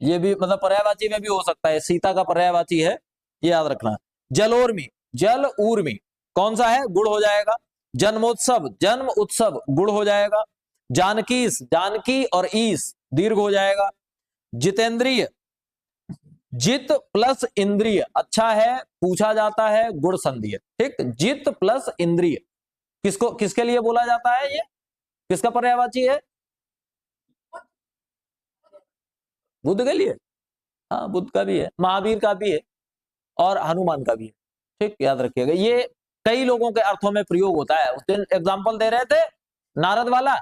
ये भी मतलब पर्यायवाची में भी हो सकता है, सीता का पर्यायवाची है, ये याद रखना। जलोर्मी, जल ऊर्मी, कौन सा है? गुण हो जाएगा। जन्मोत्सव, जन्म उत्सव गुण हो जाएगा। जानकीस, जानकी और ईस दीर्घ हो जाएगा। जितेंद्रिय, जित प्लस इंद्रिय, अच्छा है, पूछा जाता है, गुण संधि है, ठीक। जित प्लस इंद्रिय किसको, किसके लिए बोला जाता है? ये किसका पर्यायवाची है? बुद्ध के लिए, हाँ, बुद्ध का भी है, महावीर का भी है, और हनुमान का भी है, ठीक, याद रखिएगा। ये कई लोगों के अर्थों में प्रयोग होता है। उस दिन एग्जाम्पल दे रहे थे नारद वाला,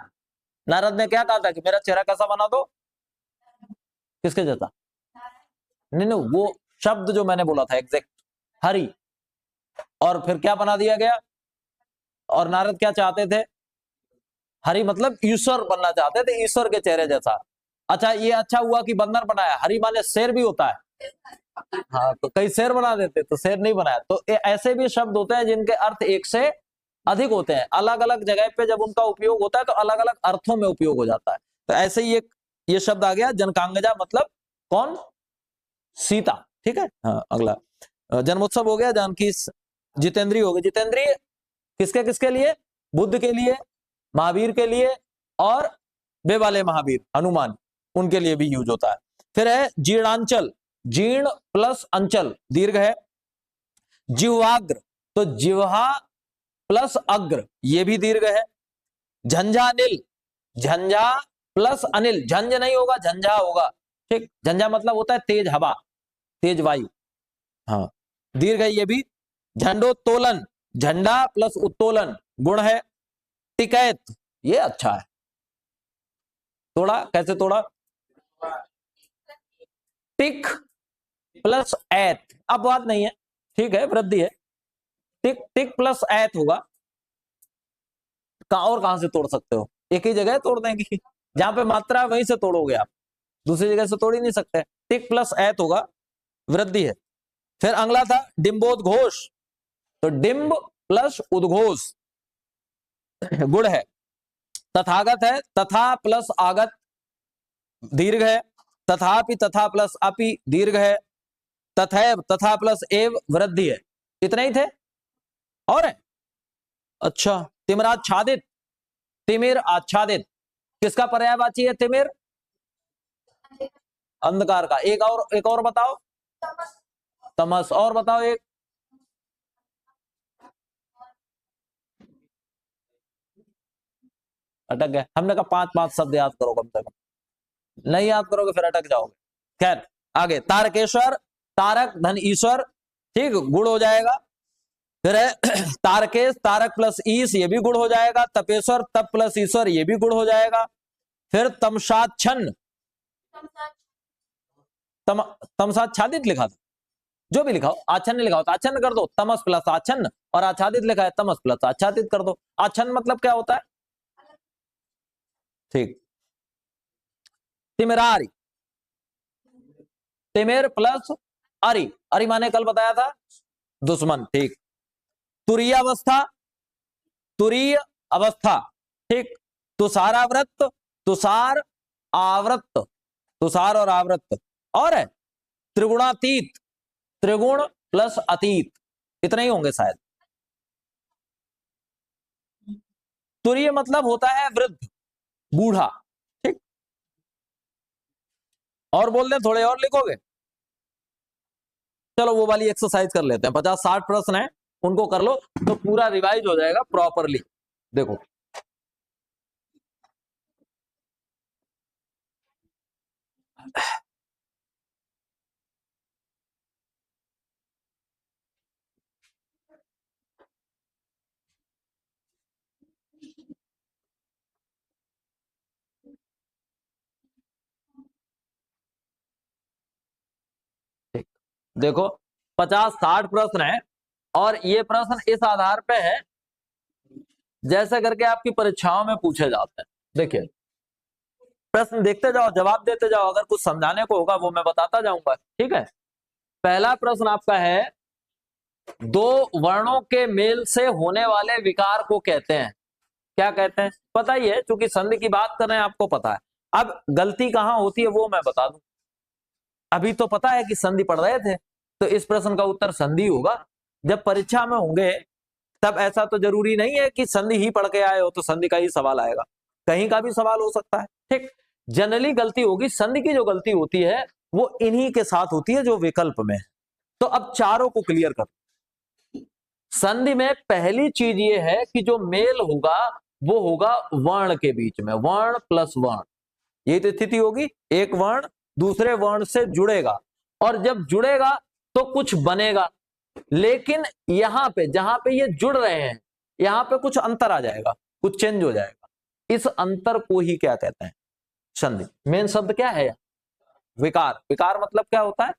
नारद ने क्या कहा था कि मेरा चेहरा कैसा बना दो? किसके जैसा? नहीं नहीं, वो शब्द जो मैंने बोला था एग्जैक्ट, हरि, और फिर क्या बना दिया गया? और नारद क्या चाहते थे? हरि मतलब ईश्वर बनना चाहते थे, ईश्वर के चेहरे जैसा। अच्छा, ये अच्छा हुआ कि बंदर बनाया, हरि माने शेर भी होता है, हाँ, तो कई शेर बना देते, तो शेर नहीं बनाया। तो ऐसे भी शब्द होते हैं जिनके अर्थ एक से अधिक होते हैं, अलग अलग जगह पे जब उनका उपयोग होता है तो अलग अलग अर्थों में उपयोग हो जाता है। तो ऐसे ही एक ये शब्द आ गया जनकांगजा, मतलब कौन? सीता, ठीक है। हाँ, अगला जन्मोत्सव हो गया, जानकी। जितेंद्रिय हो गया, जितेंद्रिय किसके किसके लिए? बुद्ध के लिए, महावीर के लिए, और वे वाले महावीर हनुमान, उनके लिए भी यूज होता है। फिर है जीर्णांचल, जीर्ण प्लस अंचल दीर्घ है। जिह्वाग्र, तो जिह्वा प्लस अग्र, ये भी दीर्घ है। झंझानिल, झंझा प्लस अनिल, झंझ नहीं होगा, झंझा होगा, ठीक। झंझा मतलब होता है तेज हवा, तेज वायु, हाँ, दीर्घ है ये भी। झंडोत्तोलन, झंडा प्लस उत्तोलन गुण है। टिकैत, ये अच्छा है। तोड़ा, कैसे तोड़ा? टिक प्लस ऐत, अब बात नहीं है, ठीक है, वृद्धि है। टिक, टिक प्लस ऐत होगा। और कहां से तोड़ सकते हो? एक ही जगह तोड़ देंगे, जहां पे मात्रा है वहीं से तोड़ोगे आप, दूसरी जगह से तोड़ ही नहीं सकते। टिक प्लस ऐत होगा, वृद्धि है। फिर अगला था डिंबोद्घोष, तो डिंब प्लस उद्घोष गुण है। तथागत है, तथा प्लस आगत दीर्घ है। तथापि, तथा प्लस अपि दीर्घ है। तथैव, तथा प्लस एव वृद्धि है। इतने ही थे और है? अच्छा, तिमिराच्छादित, तिमिर आच्छादित, किसका पर्यायवाची है तिमिर? अंधकार का। एक और बताओ, तमस, और बताओ एक। अटक गए, हमने कहा 5-5 शब्द याद करो कम से कम, नहीं याद करोगे फिर अटक जाओगे। खैर आगे, तारकेश्वर, तारक धन ईश्वर, ठीक, गुण हो जाएगा। फिर है तारकेश, तारक प्लस ईश, ये भी गुण हो जाएगा। तपेश्वर, तप प्लस ईश्वर, ये भी गुण हो जाएगा। फिर तमसाच्छन्न, तमसाच्छादित लिखा था, जो भी लिखा हो, आच्छन्न लिखा हो तो आच्छन्न कर दो, तमस प्लस आच्छन्न, और आच्छादित लिखा है तमस प्लस आच्छादित कर दो। आच्छन्न मतलब क्या होता है? ठीक। तिमिरारी, तिमिर प्लस अरि, अरि माने कल बताया था दुश्मन, ठीक। तुरीय अवस्था, तुरीय अवस्था, ठीक। तुषारावृत, तुषार आवृत, तुषार और आवृत, और है त्रिगुणातीत, त्रिगुण प्लस अतीत, इतने ही होंगे शायद। तुरीय मतलब होता है वृद्ध, बूढ़ा, ठीक। और बोल दें, थोड़े और लिखोगे? चलो वो वाली एक्सरसाइज कर लेते हैं, 50-60 प्रश्न है, उनको कर लो तो पूरा रिवाइज हो जाएगा प्रॉपरली। देखो ठीक, देखो 50-60 प्रश्न है, और ये प्रश्न इस आधार पे है जैसे करके आपकी परीक्षाओं में पूछे जाते हैं। देखिए प्रश्न देखते जाओ, जवाब देते जाओ, अगर कुछ समझाने को होगा वो मैं बताता जाऊंगा, ठीक है। पहला प्रश्न आपका है, दो वर्णों के मेल से होने वाले विकार को कहते हैं, क्या कहते हैं? पता ही है, क्योंकि संधि की बात कर रहे हैं, आपको पता है। अब गलती कहां होती है वो मैं बता दूं। अभी तो पता है कि संधि पढ़ रहे थे, तो इस प्रश्न का उत्तर संधि होगा। जब परीक्षा में होंगे तब ऐसा तो जरूरी नहीं है कि संधि ही पढ़ के आए हो तो संधि का ही सवाल आएगा, कहीं का भी सवाल हो सकता है, ठीक। जनरली गलती होगी, संधि की जो गलती होती है वो इन्हीं के साथ होती है जो विकल्प में है। तो अब चारों को क्लियर कर, संधि में पहली चीज ये है कि जो मेल होगा वो होगा वर्ण के बीच में, वर्ण प्लस वर्ण, ये तो स्थिति होगी। एक वर्ण दूसरे वर्ण से जुड़ेगा, और जब जुड़ेगा तो कुछ बनेगा, लेकिन यहां पे जहां पे ये जुड़ रहे हैं यहां पे कुछ अंतर आ जाएगा, कुछ चेंज हो जाएगा। इस अंतर को ही क्या कहते हैं? संधि। मेन शब्द क्या है? विकार। विकार मतलब क्या होता है?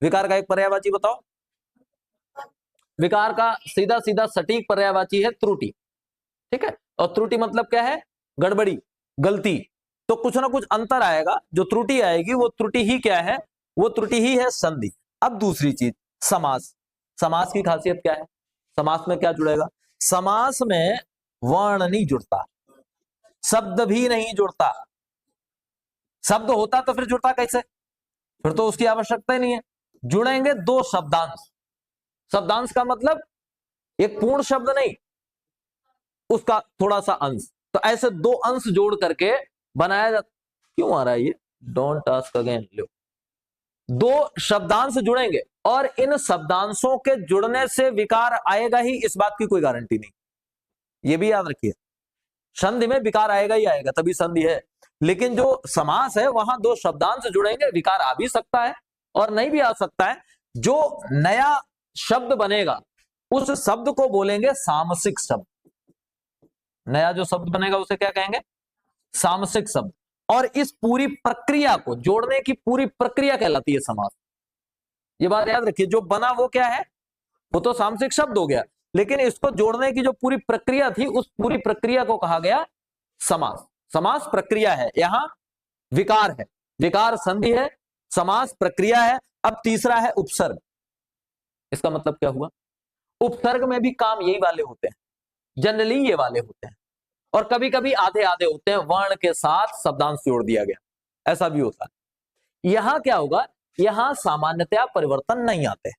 विकार का एक पर्यायवाची बताओ। विकार का सीधा सीधा सटीक पर्यायवाची है त्रुटि, ठीक है। और त्रुटि मतलब क्या है? गड़बड़ी, गलती। तो कुछ ना कुछ अंतर आएगा, जो त्रुटि आएगी वो त्रुटि ही क्या है? वो त्रुटि ही है संधि। अब दूसरी चीज, समास। समास की खासियत क्या है? समास में क्या जुड़ेगा? समास में वर्ण नहीं जुड़ता, शब्द भी नहीं जुड़ता। शब्द होता तो फिर जुड़ता कैसे? फिर तो उसकी आवश्यकता ही नहीं है। जुड़ेंगे दो शब्दांश। शब्दांश का मतलब एक पूर्ण शब्द नहीं, उसका थोड़ा सा अंश। तो ऐसे दो अंश जोड़ करके बनाया जाता। क्यों आ रहा है ये? Don't ask again. लो, दो शब्दांश जुड़ेंगे और इन शब्दांशों के जुड़ने से विकार आएगा ही, इस बात की कोई गारंटी नहीं, ये भी याद रखिए। संधि में विकार आएगा ही आएगा, तभी संधि है। लेकिन जो समास है वहां दो शब्दांश जुड़ेंगे, विकार आ भी सकता है और नहीं भी आ सकता है। जो नया शब्द बनेगा उस शब्द को बोलेंगे सामसिक शब्द। नया जो शब्द बनेगा उसे क्या कहेंगे? सामसिक शब्द। और इस पूरी प्रक्रिया को, जोड़ने की पूरी प्रक्रिया कहलाती है समास। ये बात याद रखिए, जो बना वो क्या है? वो तो सामसिक शब्द हो गया, लेकिन इसको जोड़ने की जो पूरी प्रक्रिया थी उस पूरी प्रक्रिया को कहा गया समास। समास प्रक्रिया है, यहां विकार है, विकार संधि है, समास प्रक्रिया है। अब तीसरा है उपसर्ग। इसका मतलब क्या हुआ? उपसर्ग में भी काम यही वाले होते हैं, जनरली ये वाले होते हैं, और कभी कभी आधे आधे होते हैं, वर्ण के साथ शब्दांश जोड़ दिया गया, ऐसा भी होता है। यहां क्या होगा? यहां सामान्यतया परिवर्तन नहीं आते।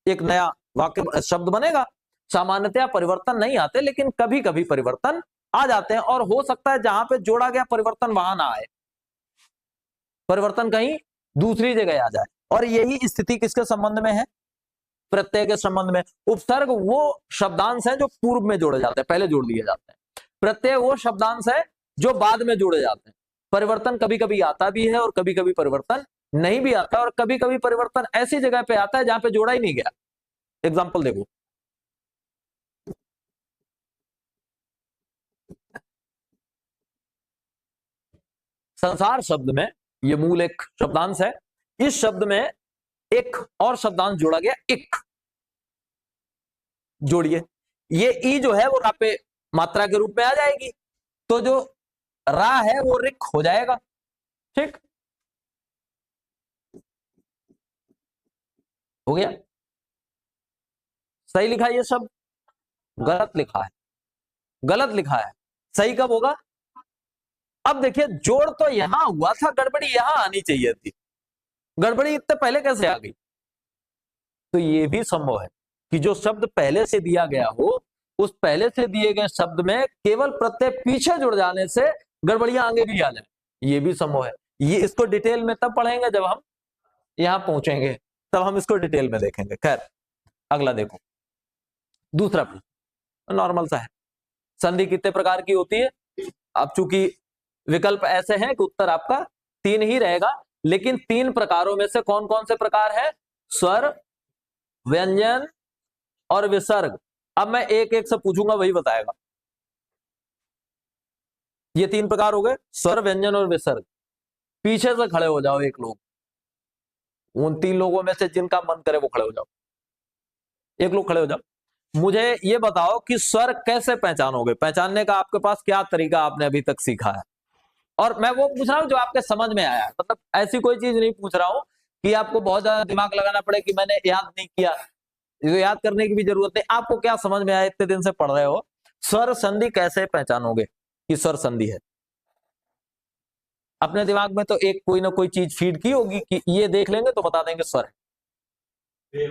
एक नया वाक्य शब्द बनेगा, सामान्यतया परिवर्तन नहीं आते, लेकिन कभी कभी परिवर्तन आ जाते हैं। और हो सकता है जहां पे जोड़ा गया परिवर्तन वहां ना आए, परिवर्तन कहीं दूसरी जगह आ जाए। और यही स्थिति किसके संबंध में है? प्रत्यय के संबंध में। उपसर्ग वो शब्दांश है जो पूर्व में जोड़े जाते हैं, पहले जोड़ दिए जाते हैं। प्रत्यय वो शब्दांश है जो बाद में जोड़े जाते हैं। परिवर्तन कभी कभी आता भी है और कभी कभी परिवर्तन नहीं भी आता, और कभी कभी परिवर्तन ऐसी जगह पे आता है जहां पे जोड़ा ही नहीं गया। एग्जाम्पल देखो, संसार शब्द में, ये मूल एक शब्दांश है, इस शब्द में एक और शब्दांश जोड़ा गया, इक। जोड़िए, ये ई जो है वो रा पे मात्रा के रूप में आ जाएगी, तो जो रा है वो रिक हो जाएगा, ठीक हो गया। सही लिखा ये शब्द? गलत लिखा है। गलत लिखा है, सही कब होगा? अब देखिए जोड़ तो यहां हुआ था, गड़बड़ी यहां आनी चाहिए थी, गड़बड़ी इतने पहले कैसे आ गई? तो ये भी संभव है कि जो शब्द पहले से दिया गया हो, उस पहले से दिए गए शब्द में केवल प्रत्यय पीछे जुड़ जाने से गड़बड़ियां आगे भी आ जाए, ये भी संभव है। ये इसको डिटेल में तब पढ़ेंगे जब हम यहां पहुंचेंगे, तब हम इसको डिटेल में देखेंगे। खैर अगला देखो, दूसरा प्रश्न नॉर्मल सा है, संधि कितने प्रकार की होती है? अब चूंकि विकल्प ऐसे हैं कि उत्तर आपका 3 ही रहेगा, लेकिन 3 प्रकारों में से कौन कौन से प्रकार है? स्वर, व्यंजन और विसर्ग। अब मैं एक एक से पूछूंगा, वही बताएगा। ये 3 प्रकार हो गए, स्वर, व्यंजन और विसर्ग। पीछे से खड़े हो जाओ एक लोग, उन 3 लोगों में से जिनका मन करे वो खड़े हो जाओ, एक लोग खड़े हो जाओ। मुझे ये बताओ कि स्वर कैसे पहचानोगे? पहचानने का आपके पास क्या तरीका आपने अभी तक सीखा है? और मैं वो पूछ रहा हूं जो आपके समझ में आया है, मतलब ऐसी कोई चीज नहीं पूछ रहा हूं कि आपको बहुत ज्यादा दिमाग लगाना पड़े कि मैंने याद नहीं किया, याद करने की भी जरूरत नहीं। आपको क्या समझ में आया, इतने दिन से पढ़ रहे हो, स्वर संधि कैसे पहचानोगे कि स्वर संधि है? अपने दिमाग में तो एक कोई ना कोई चीज फीड की होगी कि ये देख लेंगे तो बता देंगे स्वर है।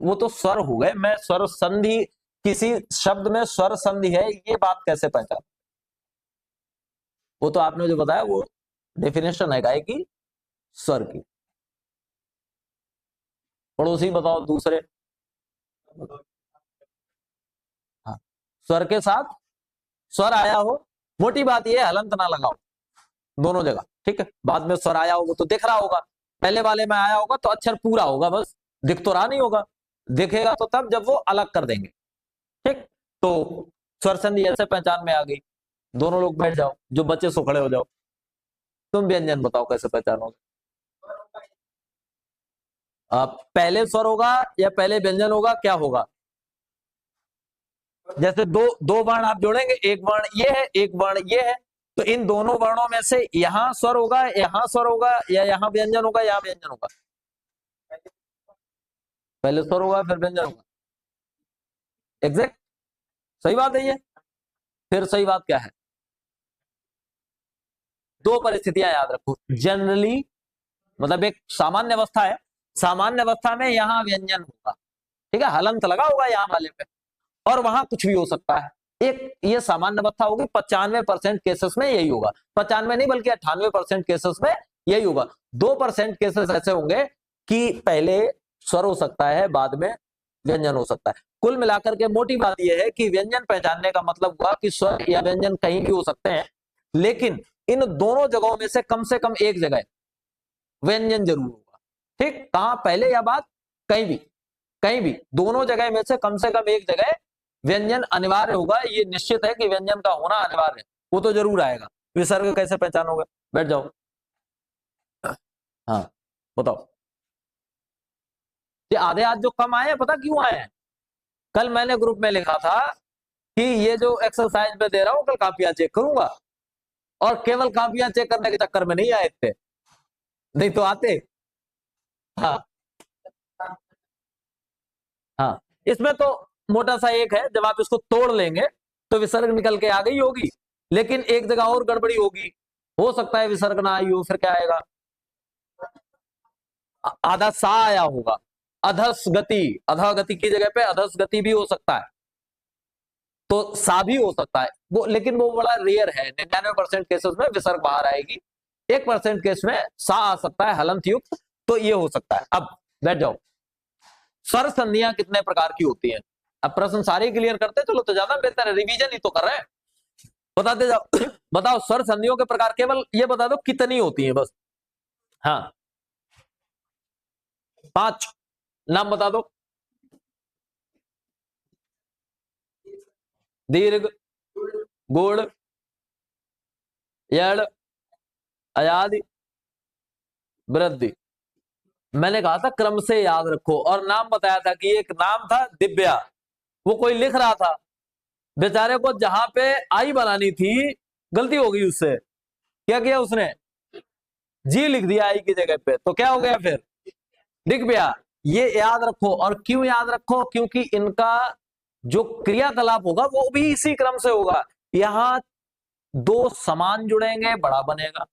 वो तो स्वर हो गए, मैं स्वर संधि, किसी शब्द में स्वर संधि है ये बात कैसे पहचान? वो तो आपने जो बताया वो डेफिनेशन है गाय की, स्वर की। पड़ोसी बताओ दूसरे। हाँ, स्वर के साथ स्वर आया हो, मोटी बात ये है हलंत ना लगाओ दोनों जगह, ठीक है? बाद में स्वर आया हो वो तो दिख रहा होगा, पहले वाले में आया होगा तो अक्षर पूरा होगा, बस दिख तो रहा नहीं होगा, दिखेगा तो तब जब वो अलग कर देंगे, ठीक? तो स्वर संधि ऐसे पहचान में आ गई। दोनों लोग बैठ जाओ, जो बच्चे सो खड़े हो जाओ। तुम व्यंजन बताओ कैसे पहचानोगे? पहले स्वर होगा या पहले व्यंजन होगा, क्या होगा? जैसे दो दो वर्ण आप जोड़ेंगे, एक वर्ण ये है एक वर्ण ये है, तो इन दोनों वर्णों में से यहां स्वर होगा, यहां स्वर होगा, या यहां व्यंजन होगा, यहां व्यंजन होगा? पहले स्वर होगा फिर व्यंजन होगा। एग्जैक्ट, सही बात है ये। फिर सही बात क्या है? दो परिस्थितियां याद रखो जनरली, मतलब एक सामान्य अवस्था है, सामान्य अवस्था में यहां व्यंजन होगा, ठीक है, हलंत लगा होगा यहां वाले पे, और वहां कुछ भी हो सकता है। एक ये सामान्य अवस्था होगी, 95% केसेस में यही होगा, 95 नहीं बल्कि 98% केसेस में यही होगा। 2% केसेस ऐसे होंगे कि पहले स्वर हो सकता है बाद में व्यंजन हो सकता है। कुल मिलाकर के मोटी बात यह है कि व्यंजन पहचानने का मतलब हुआ कि स्वर या व्यंजन कहीं भी हो सकते हैं, लेकिन इन दोनों जगहों में से कम एक जगह व्यंजन जरूर होगा, ठीक? कहां, पहले या बाद, कहीं भी, कहीं भी दोनों जगह में से कम एक जगह व्यंजन अनिवार्य होगा। ये निश्चित है कि व्यंजन का होना अनिवार्य है, वो तो जरूर आएगा। विसर्ग कैसे पहचानोगे? बैठ जाओ। हाँ बताओ। ये आधे आज जो कम आए हैं पता क्यों आए हैं? कल मैंने ग्रुप में लिखा था कि ये जो एक्सरसाइज में दे रहा हूं कल कापियां चेक करूंगा, और केवल कापियां चेक करने के चक्कर में नहीं आए थे, नहीं तो आते। हाँ हाँ, इसमें तो मोटा सा एक है, जब आप इसको तोड़ लेंगे तो विसर्ग निकल के आ गई होगी, लेकिन एक जगह और गड़बड़ी होगी, हो सकता है विसर्ग ना आई हो, फिर क्या आएगा? आधा सा आया होगा, अधस गति, अधा गति की जगह पे अधस गति भी हो सकता है, तो सा भी हो सकता है वो, लेकिन वो बड़ा रेयर है। 99% केसेस में विसर्ग बाहर आएगी, 1% केस में सा आ सकता है हलंत युक्त, तो ये हो सकता है। अब बैठ जाओ। स्वर संधियां कितने प्रकार की होती हैं? अब प्रश्न सारे क्लियर करते चलो तो ज्यादा बेहतर है, रिवीजन ही तो कर रहे हैं, बताते जाओ। बताओ स्वर संधियों के प्रकार, केवल ये बता दो कितनी होती है बस। हाँ 5 नाम बता दो। दीर्घ, गुण, यड़, अयादि, वृद्धि। मैंने कहा था क्रम से याद रखो, और नाम बताया था कि एक नाम था दिव्या, वो कोई लिख रहा था, बेचारे को जहां पे आई बनानी थी गलती हो गई उससे, क्या किया उसने? जी लिख दिया आई की जगह पे, तो क्या हो गया फिर? दिख गया। ये याद रखो। और क्यों याद रखो? क्योंकि इनका जो क्रियाकलाप होगा वो भी इसी क्रम से होगा। यहां दो समान जुड़ेंगे, बड़ा बनेगा।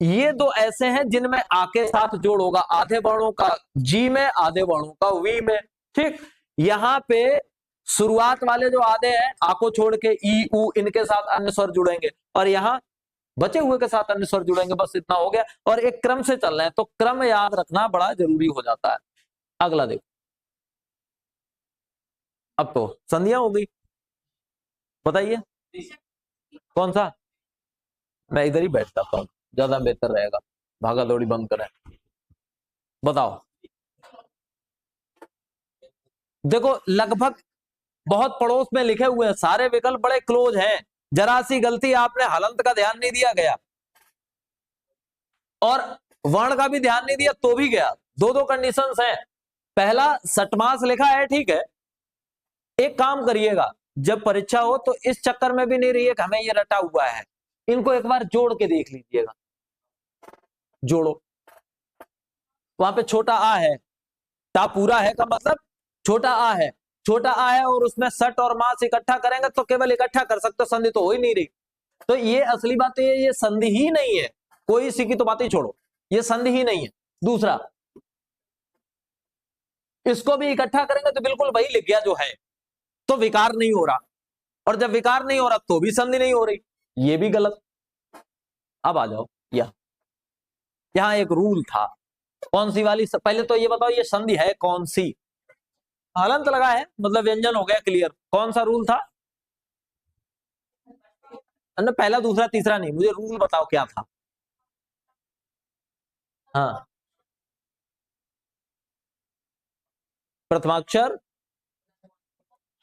ये दो ऐसे हैं जिनमें आ के साथ जोड़ होगा, आधे वर्णों का जी में, आधे वर्णों का वी में। ठीक, यहां पे शुरुआत वाले जो आधे हैं आ को छोड़ के ई उ, इनके साथ अन्य स्वर जुड़ेंगे, और यहां बचे हुए के साथ अन्य स्वर जुड़ेंगे। बस इतना हो गया। और एक क्रम से चल रहे हैं, तो क्रम याद रखना बड़ा जरूरी हो जाता है। अगला देखो, अब तो संधियां हो गई, बताइए कौन सा? मैं इधर ही बैठ जाता हूं, ज्यादा बेहतर रहेगा, भागा दौड़ी बंद करें। बताओ, देखो लगभग बहुत पड़ोस में लिखे हुए हैं, सारे विकल्प बड़े क्लोज हैं। जरा सी गलती, आपने हलंत का ध्यान नहीं दिया गया, और वर्ण का भी ध्यान नहीं दिया तो भी गया। दो दो कंडीशंस हैं। पहला सटमास लिखा है, ठीक है। एक काम करिएगा, जब परीक्षा हो तो इस चक्कर में भी नहीं रहिए कि हमें ये रटा हुआ है, इनको एक बार जोड़ के देख लीजिएगा। जोड़ो, वहां पे छोटा आ है, ता पूरा है का मतलब छोटा आ है, छोटा आ है, और उसमें सट और मास इकट्ठा करेंगे तो केवल इकट्ठा कर सकते, संधि तो हो ही नहीं रही। तो ये असली बात है, ये संधि ही नहीं है। कोई इसी की तो बात ही छोड़ो, ये संधि ही नहीं है। दूसरा, इसको भी इकट्ठा करेंगे तो बिल्कुल वही लिख गया जो है, तो विकार नहीं हो रहा, और जब विकार नहीं हो रहा तो भी संधि नहीं हो रही, ये भी गलत। अब आ जाओ, यहां एक रूल था, कौन सी वाली? पहले तो ये बताओ, ये संधि है कौन सी? हलंत लगा है मतलब व्यंजन हो गया क्लियर। कौन सा रूल था? पहला, दूसरा, तीसरा नहीं, मुझे रूल बताओ क्या था। हाँ, प्रथमाक्षर।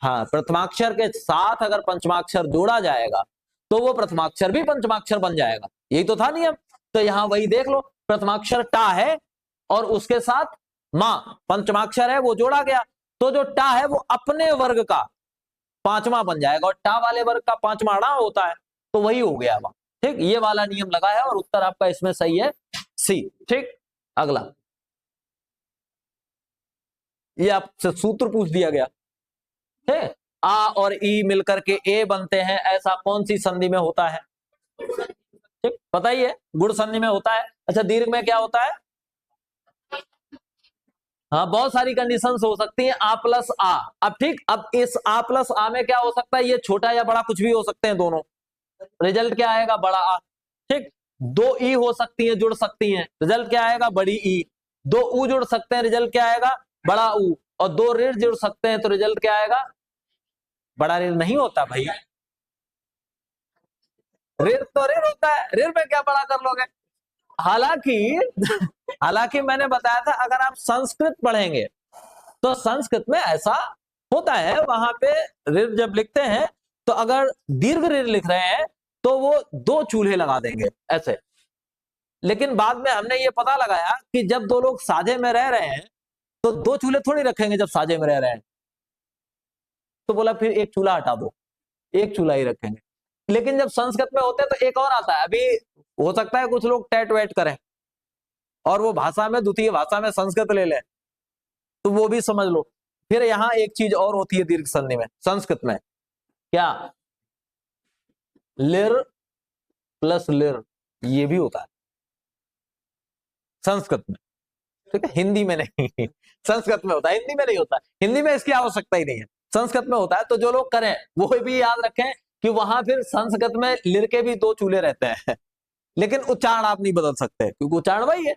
हाँ, प्रथमाक्षर के साथ अगर पंचमाक्षर जोड़ा जाएगा तो वो प्रथमाक्षर भी पंचमाक्षर बन जाएगा, यही तो था नियम। तो यहां वही देख लो, प्रथमाक्षर टा है और उसके साथ मां पंचमाक्षर है, वो जोड़ा गया, तो जो टा है वो अपने वर्ग का पांचवा बन जाएगा, और टा वाले वर्ग का पांचवा अड़ा होता है, तो वही हो गया वहां। ठीक, ये वाला नियम लगा है, और उत्तर आपका इसमें सही है, सी। ठीक, अगला, ये आपसे सूत्र पूछ दिया गया है, आ और ई मिलकर के ए बनते हैं, ऐसा कौन सी संधि में होता है? ठीक, बताइए, गुण संधि में होता है। अच्छा, दीर्घ में क्या होता है? हाँ, बहुत सारी कंडीशंस हो सकती हैं, आ प्लस आ। अब ठीक, अब इस आ प्लस आ में क्या हो सकता है? ये छोटा या बड़ा कुछ भी हो सकते हैं दोनों, रिजल्ट क्या आएगा? बड़ा आ। ठीक, दो ई हो सकती हैं, जुड़ सकती हैं, रिजल्ट क्या आएगा? बड़ी ई। दो ऊ जुड़ सकते हैं, रिजल्ट क्या आएगा? बड़ा ऊ। और दो ऋण जुड़ सकते हैं तो रिजल्ट क्या आएगा? बड़ा ऋण नहीं होता भाई, ऋण तो ऋण होता है, ऋण में क्या बड़ा कर लोगे? हालांकि हालांकि मैंने बताया था, अगर आप संस्कृत पढ़ेंगे तो संस्कृत में ऐसा होता है, वहां पे ऋण जब लिखते हैं तो अगर दीर्घ ऋण लिख रहे हैं तो वो दो चूल्हे लगा देंगे ऐसे। लेकिन बाद में हमने ये पता लगाया कि जब दो लोग साझे में रह रहे हैं तो दो चूल्हे थोड़ी रखेंगे जब साझे में रह रहे हैं, तो बोला फिर एक चूल्हा हटा दो, एक चूल्हा ही रखेंगे। लेकिन जब संस्कृत में होते हैं तो एक और आता है, अभी हो सकता है कुछ लोग टैट वैट करें और वो भाषा में, द्वितीय भाषा में संस्कृत ले लें, तो वो भी समझ लो। फिर यहां एक चीज और होती है दीर्घ संधि में संस्कृत में, क्या? लिर प्लस लिर, ये भी होता है संस्कृत में। ठीक है, हिंदी में नहीं संस्कृत में होता है, हिंदी में नहीं होता। हिंदी में इसकी आवश्यकता ही नहीं है, संस्कृत में होता है। तो जो लोग करें वो भी याद रखें कि वहां फिर संस्कृत में लिर के भी दो चूल्हे रहते हैं लेकिन उच्चारण आप नहीं बदल सकते, क्योंकि उच्चारण वही है।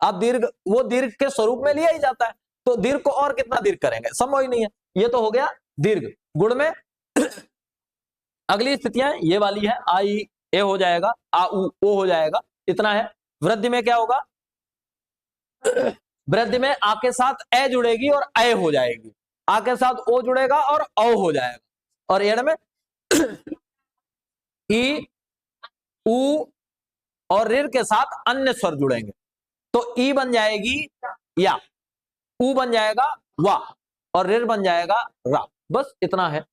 आप दीर्घ, वो दीर्घ के स्वरूप में लिया ही जाता है, तो दीर्घ को और कितना दीर्घ करेंगे, संभव ही नहीं है। ये तो हो गया दीर्घ। गुण में अगली स्थितियां ये वाली है, आई ए हो जाएगा, आ उ ओ हो जाएगा, इतना है। वृद्धि में क्या होगा? वृद्धि में आ के साथ ए जुड़ेगी और ए हो जाएगी, आ के साथ ओ जुड़ेगा और औ हो जाएगा, और एड़ में ई उ और ऋण के साथ अन्य स्वर जुड़ेंगे, तो ई बन जाएगी या, उ बन जाएगा वा, और ऋण बन जाएगा रा। बस इतना है।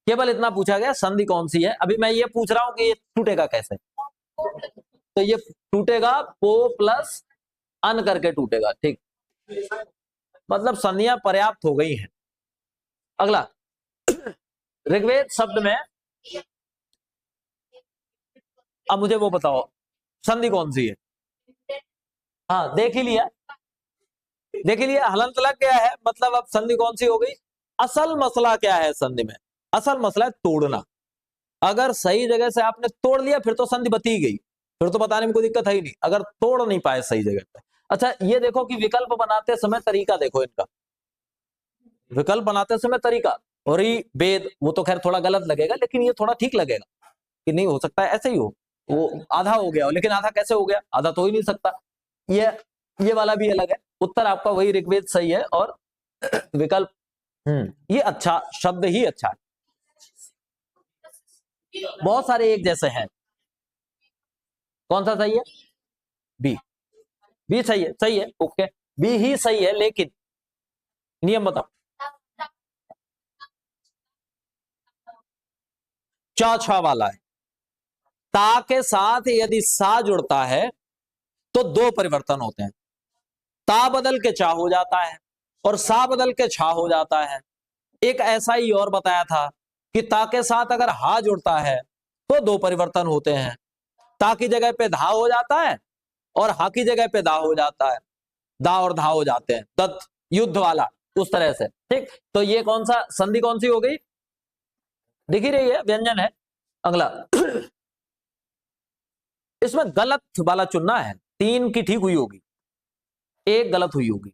केवल इतना पूछा गया, संधि कौन सी है। अभी मैं ये पूछ रहा हूं कि ये छूटेगा कैसे। तो ये टूटेगा पो प्लस अन करके टूटेगा। ठीक, मतलब संधियां पर्याप्त हो गई हैं। अगला, ऋग्वेद शब्द में, अब मुझे वो बताओ संधि कौन सी है? हाँ देख ही लिया, देख ही लिया, हलंत लग गया है, मतलब अब संधि कौन सी हो गई? असल मसला क्या है संधि में? असल मसला है तोड़ना। अगर सही जगह से आपने तोड़ लिया फिर तो संधि बती गई, फिर तो बताने में कोई दिक्कत है ही नहीं, अगर तोड़ नहीं पाए सही जगह पे। अच्छा ये देखो कि विकल्प बनाते समय तरीका देखो इनका, विकल्प बनाते समय तरीका, और वेद वो तो खैर थोड़ा गलत लगेगा, लेकिन ये थोड़ा ठीक लगेगा कि नहीं हो सकता है ऐसे ही हो, वो आधा हो गया हो, लेकिन आधा कैसे हो गया? आधा तो हो ही नहीं सकता। ये वाला भी अलग है। उत्तर आपका वही ऋग्वेद सही है, और विकल्प ये अच्छा शब्द ही अच्छा है। बहुत सारे एक जैसे हैं, कौन सा सही है? बी, बी सही है, सही है, ओके, बी ही सही है, लेकिन नियम बताओ। चा छा वाला है, ता के साथ यदि सा जुड़ता है तो दो परिवर्तन होते हैं, ता बदल के चा हो जाता है और सा बदल के छा हो जाता है। एक ऐसा ही और बताया था कि ता के साथ अगर हा जुड़ता है तो दो परिवर्तन होते हैं, ता की जगह पे धा हो जाता है और हा की जगह पे दा हो जाता है, दा और धा हो जाते हैं, दत्त युद्ध वाला उस तरह से। ठीक, तो ये कौन सा संधि कौन सी हो गई? दिख ही रही है, व्यंजन है। अगला, इसमें गलत वाला चुनना है, तीन की ठीक हुई होगी, एक गलत हुई होगी।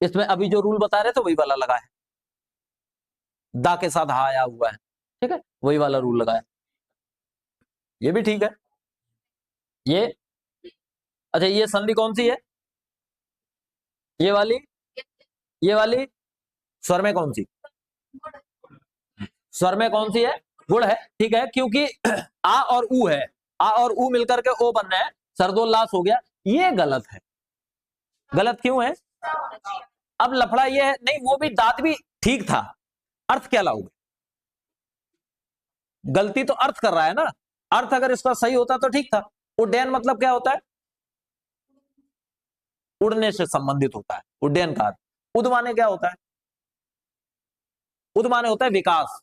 इसमें अभी जो रूल बता रहे थे वही वाला लगा है, दा के साथ हा आया हुआ है, ठीक है, वही वाला रूल लगा है, ये भी ठीक है। ये अच्छा, ये संधि कौन सी है? ये वाली, ये वाली स्वर में कौन सी? स्वर में कौन सी है? गुण है, ठीक है, क्योंकि आ और ऊ है, आ और ऊ मिलकर के ओ बन रहे हैं, सर्दोल्लास हो गया, ये गलत है। गलत क्यों है? अब लफड़ा ये है, नहीं वो भी दांत भी ठीक था, अर्थ क्या लाओगे? गलती तो अर्थ कर रहा है ना, अर्थ अगर इसका सही होता तो ठीक था। उड्डयन मतलब क्या होता है? उड़ने से संबंधित होता है उड्डयन का अर्थ। उद माने क्या होता है? उद माने होता है विकास,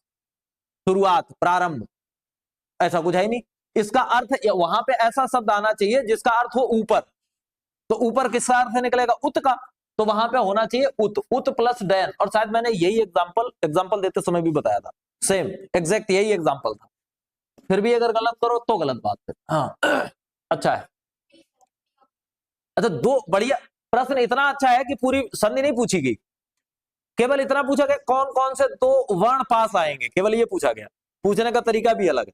शुरुआत, प्रारंभ, ऐसा कुछ है ही नहीं। इसका अर्थ वहां पे ऐसा शब्द आना चाहिए जिसका अर्थ हो ऊपर, तो ऊपर किसका अर्थ निकलेगा? उत का, तो वहां पे होना चाहिए उत, उत प्लस डैन, और शायद मैंने यही एग्जांपल देते समय भी बताया था, सेम एग्जैक्ट यही एग्जांपल था। फिर भी अगर गलत करो तो गलत बात है। हाँ अच्छा है। अच्छा, दो बढ़िया प्रश्न, इतना अच्छा है कि पूरी संधि नहीं पूछी गई, केवल इतना पूछा गया कौन कौन से दो वर्ण पास आएंगे, केवल ये पूछा गया, पूछने का तरीका भी अलग है।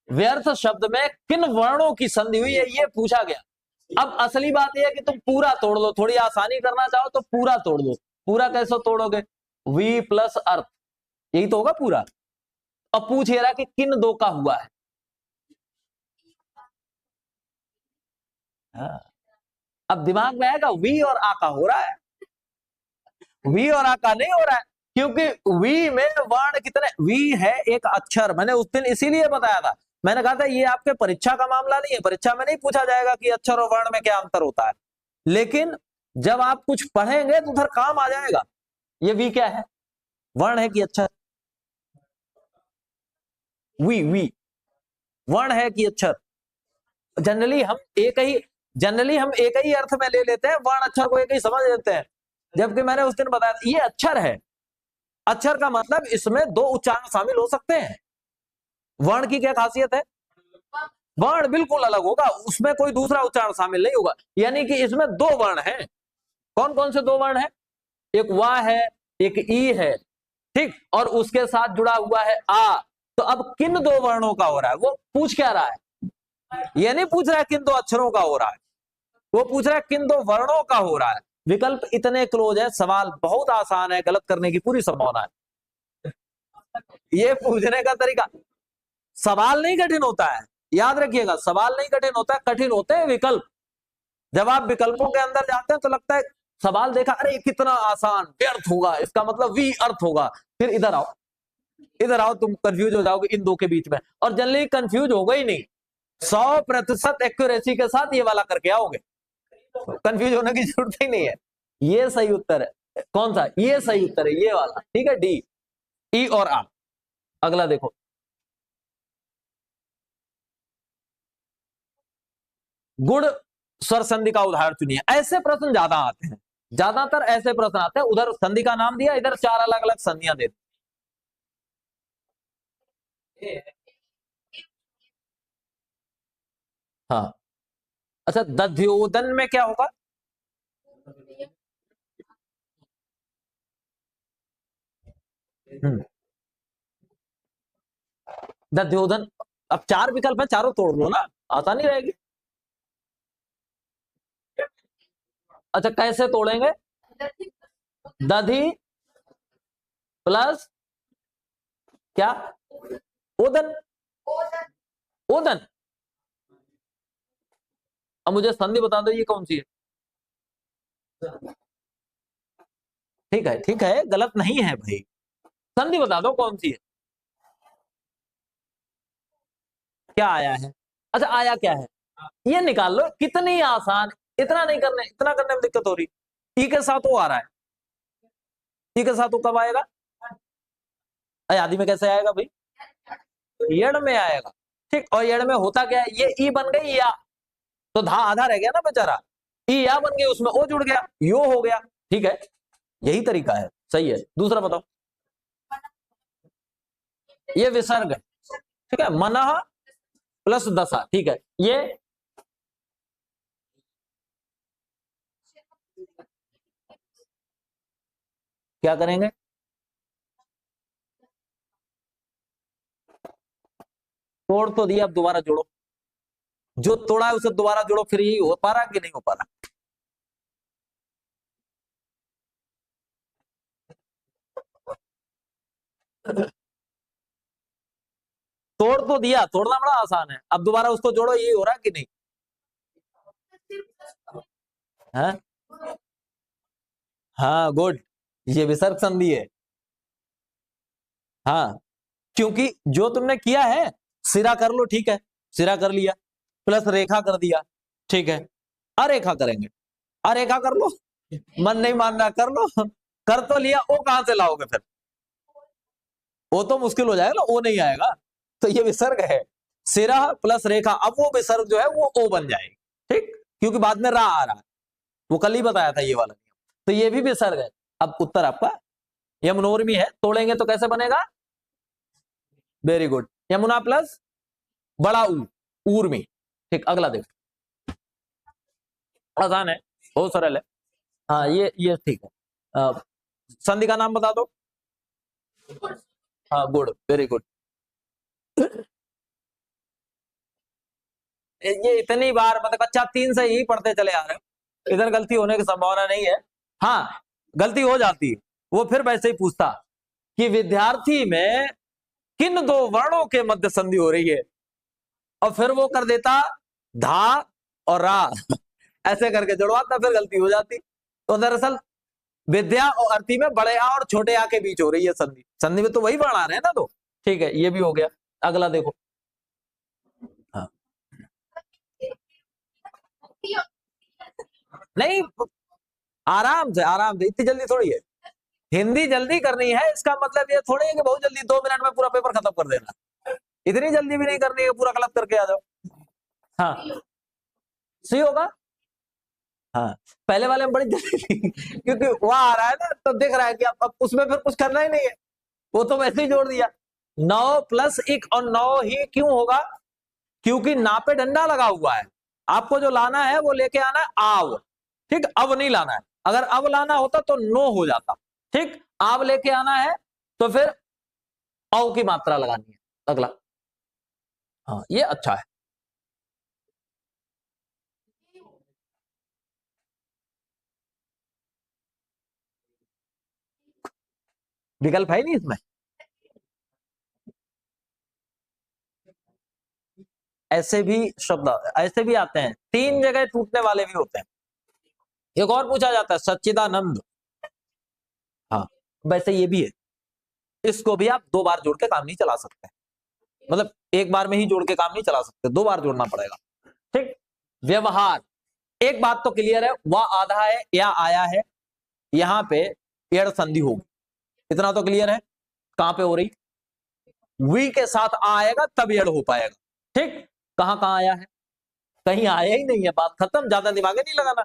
व्यर्थ शब्द में किन वर्णों की संधि हुई है ये पूछा गया। अब असली बात यह है कि तुम पूरा तोड़ लो, थोड़ी आसानी करना चाहो तो पूरा तोड़ दो। पूरा कैसे तोड़ोगे? वी प्लस अर्थ, यही तो होगा पूरा। अब पूछ ये रहा कि किन दो का हुआ है। हाँ। अब दिमाग में आएगा वी और आ का हो रहा है, वी और आ का नहीं हो रहा है, क्योंकि वी में वर्ण कितने? वी है एक अक्षर, मैंने उस दिन इसीलिए बताया था, मैंने कहा था ये आपके परीक्षा का मामला नहीं है, परीक्षा में नहीं पूछा जाएगा कि अक्षर और वर्ण में क्या अंतर होता है, लेकिन जब आप कुछ पढ़ेंगे तो उधर काम आ जाएगा। ये वी क्या है? वर्ण है कि अक्षर? वी वर्ण है कि अक्षर? जनरली हम एक ही अर्थ में ले लेते हैं, वर्ण अक्षर को एक ही समझ लेते हैं, जबकि मैंने उस दिन बताया ये अक्षर है। अक्षर का मतलब इसमें दो उच्चारण शामिल हो सकते हैं। वर्ण की क्या खासियत है? वर्ण बिल्कुल अलग होगा, उसमें कोई दूसरा उच्चारण शामिल नहीं होगा, यानी कि इसमें दो वर्ण हैं। कौन कौन से दो वर्ण हैं? एक वा है, एक ई है, ठीक, और उसके साथ जुड़ा हुआ है आ। तो अब किन दो वर्णों का हो रहा है, वो पूछ क्या रहा है? ये नहीं पूछ रहा है किन दो अक्षरों का हो रहा है, वो पूछ रहा है किन दो वर्णों का हो रहा है। विकल्प इतने क्लोज है, सवाल बहुत आसान है, गलत करने की पूरी संभावना है। ये पूछने का तरीका, सवाल नहीं कठिन होता है, याद रखिएगा, सवाल नहीं कठिन होता है, कठिन होते हैं विकल्प। जब आप विकल्पों के अंदर जाते हैं तो लगता है सवाल देखा, अरे कितना आसान, व्यर्थ होगा, इसका मतलब वी अर्थ होगा, फिर इधर आओ, इधर आओ, तुम कंफ्यूज हो जाओगे इन दो के बीच में, और जनरली कंफ्यूज होगा ही नहीं, 100% एक्यूरेसी के साथ ये वाला करके आओगे, कंफ्यूज होने की जरूरत ही नहीं है। ये सही उत्तर है। कौन सा? ये सही उत्तर है, ये वाला, ठीक है, डी, ई और आ। अगला देखो, गुण स्वर संधि का उदाहरण चुनिए। ऐसे प्रश्न ज्यादा आते हैं, ज्यादातर ऐसे प्रश्न आते हैं, उधर संधि का नाम दिया, इधर 4 अलग अलग संधियां दे दी। हाँ, अच्छा, दध्योदन में क्या होगा? दध्योदन, अब 4 विकल्प है, चारों तोड़ लो ना, आसानी रहेगी। अच्छा, कैसे तोड़ेंगे? दधि प्लस क्या? ओदन, ओदन। अब मुझे संधि बता दो, ये कौन सी है? ठीक है, ठीक है, गलत नहीं है भाई, संधि बता दो कौन सी है, क्या आया है? अच्छा, आया क्या है, ये निकाल लो, कितनी आसान, इतना नहीं करने, इतना करने में दिक्कत हो रही। ई के साथ वो आ रहा है, ई के साथ वो कब आएगा? आदि में कैसे आएगा भाई? यड़ में आएगा, ठीक, और यड़ में होता क्या है, ये ई बन गई या, तो धा आधा रह गया ना बेचारा, ई या बन गई, उसमें ओ जुड़ गया, यो हो गया, ठीक है, यही तरीका है, सही है। दूसरा बताओ, ये विसर्ग है, ठीक है, मनः प्लस दशा, ठीक है, ये क्या करेंगे? तोड़ तो दिया, अब दोबारा जोड़ो, जो तोड़ा है उसे दोबारा जोड़ो, फिर यही हो पा रहा कि नहीं हो पा रहा? तोड़ तो दिया, तोड़ना बड़ा आसान है, अब दोबारा उसको जोड़ो, यही हो रहा है कि नहीं है? हाँ, गुड, ये विसर्ग संधि है। हाँ, क्योंकि जो तुमने किया है, सिरा कर लो, ठीक है, सिरा कर लिया, प्लस रेखा कर दिया, ठीक है, अरेखा करेंगे, अरेखा कर लो, मन नहीं मानना, कर लो, कर तो लिया, वो कहां से लाओगे फिर? वो तो मुश्किल हो जाएगा ना, वो नहीं आएगा, तो ये विसर्ग है, सिरा प्लस रेखा, अब वो विसर्ग जो है वो ओ बन जाएगी, ठीक, क्योंकि बाद में रा आ रहा है, वो कल ही बताया था ये वाला नियम, तो ये भी विसर्ग है। अब उत्तर आपका यमुनोर्मी है, तोड़ेंगे तो कैसे बनेगा? वेरी गुड, यमुना प्लस बड़ा ऊ, ऊर्मी, ठीक, अगला देखो, आसान है, बहुत सरल है। हाँ, ये ठीक है, संधि का नाम बता दो। हाँ, गुड, वेरी गुड, ये इतनी बार मतलब कक्षा 3 से ही पढ़ते चले आ रहे हो, इधर गलती होने की संभावना नहीं है। हाँ, गलती हो जाती है, वो फिर वैसे ही पूछता कि विद्यार्थी में किन दो वर्णों के मध्य संधि हो रही है, और फिर वो कर देता धा और रा ऐसे करके जुड़वाता, फिर गलती हो जाती। तो दरअसल विद्या और अर्थी में बड़े आ और छोटे आ के बीच हो रही है संधि, संधि में तो वही वर्ण आ रहे हैं ना, तो ठीक है, ये भी हो गया। अगला देखो, हाँ, नहीं, आराम से, इतनी जल्दी थोड़ी है, हिंदी जल्दी करनी है, इसका मतलब ये थोड़ी है कि बहुत जल्दी 2 मिनट में पूरा पेपर खत्म कर देना, इतनी जल्दी भी नहीं करनी है, पूरा गलत करके आ जाओ। हाँ, सही होगा। हाँ, पहले वाले में बड़ी जल्दी थी क्योंकि वहां आ रहा है ना, तो दिख रहा है कि अब उसमें फिर कुछ करना ही नहीं है, वो तो वैसे ही जोड़ दिया। 9+1 और 9 ही क्यों होगा? क्योंकि ना पे डंडा लगा हुआ है, आपको जो लाना है वो लेके आना है आव, ठीक, अब नहीं लाना है, अगर अब लाना होता तो नो हो जाता, ठीक, आव लेके आना है, तो फिर औ की मात्रा लगानी है। अगला, हाँ, ये अच्छा है, विकल्प है नहीं इसमें, ऐसे भी शब्द, ऐसे भी आते हैं, 3 जगह टूटने वाले भी होते हैं, एक और पूछा जाता है सच्चिदानंद। हाँ, वैसे ये भी है, इसको भी आप दो बार जोड़ के काम नहीं चला सकते, मतलब एक बार में ही जोड़ के काम नहीं चला सकते, दो बार जोड़ना पड़ेगा। ठीक। व्यवहार, एक बात तो क्लियर है, वह आधा है या आया है, यहां पे एड़ संधि होगी, इतना तो क्लियर है। कहां पे हो रही, वी के साथ आएगा तब एड़ हो पाएगा। ठीक। कहां कहां आया है, कहीं आया ही नहीं है, बात खत्म, ज्यादा दिमाग नहीं लगाना।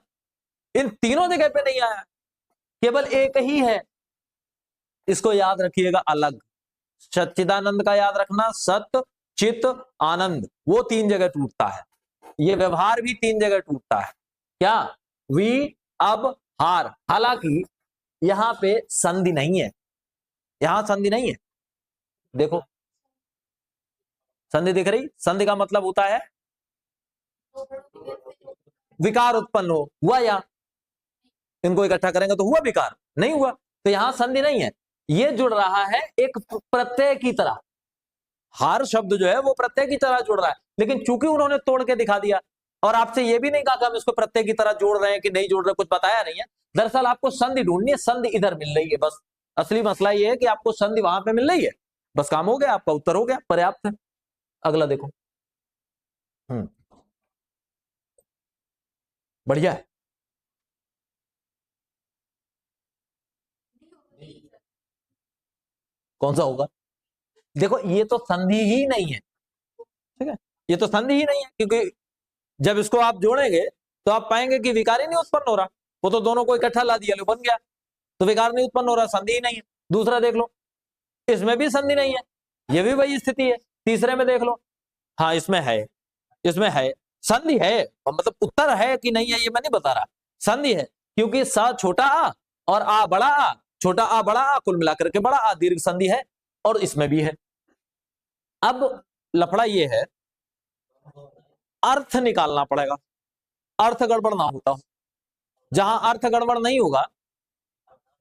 इन तीनों जगह पे नहीं आया, केवल एक ही है, इसको याद रखिएगा अलग। सच्चिदानंद का याद रखना, सत चित आनंद, वो तीन जगह टूटता है। ये व्यवहार भी तीन जगह टूटता है। क्या, वी अब हार, हालांकि यहां पे संधि नहीं है, यहां संधि नहीं है, देखो संधि दिख रही, संधि का मतलब होता है विकार उत्पन्न हो, हुआ या, इनको इकट्ठा करेंगे तो हुआ विकार, नहीं हुआ, तो यहां संधि नहीं है, ये जुड़ रहा है एक प्रत्यय की तरह। हार शब्द जो है वो प्रत्यय की तरह जुड़ रहा है, लेकिन चूंकि उन्होंने तोड़ के दिखा दिया, और आपसे ये भी नहीं कहा कि हम इसको प्रत्यय की तरह जोड़ रहे हैं कि नहीं जोड़ रहे, कुछ बताया नहीं है। दरअसल आपको संधि ढूंढनी है, संधि इधर मिल रही है, बस असली मसला ये है कि आपको संधि वहां पे मिल रही है, बस काम हो गया, आपका उत्तर हो गया, पर्याप्त है। अगला देखो। बढ़िया है। कौन सा होगा, देखो ये तो संधि ही नहीं है, ठीक है, ये तो संधि ही नहीं है, क्योंकि जब इसको आप जोड़ेंगे तो आप पाएंगे कि विकार ही नहीं उत्पन्न हो रहा, वो तो दोनों को इकट्ठा ला दिया, लो बन गया, तो विकार नहीं उत्पन्न हो रहा, संधि ही नहीं है। दूसरा देख लो, इसमें भी संधि नहीं है, ये भी वही स्थिति है। तीसरे में देख लो, हाँ इसमें है, इसमें है संधि है, मतलब उत्तर है कि नहीं है ये मैं नहीं बता रहा, संधि है, क्योंकि स छोटा आ और आ बड़ा आ, छोटा आ बड़ा आ, कुल मिलाकर के बड़ा आ, दीर्घ संधि है, और इसमें भी है। अब लफड़ा ये है, अर्थ निकालना पड़ेगा, अर्थ गड़बड़ ना होता हो, जहां अर्थ गड़बड़ नहीं होगा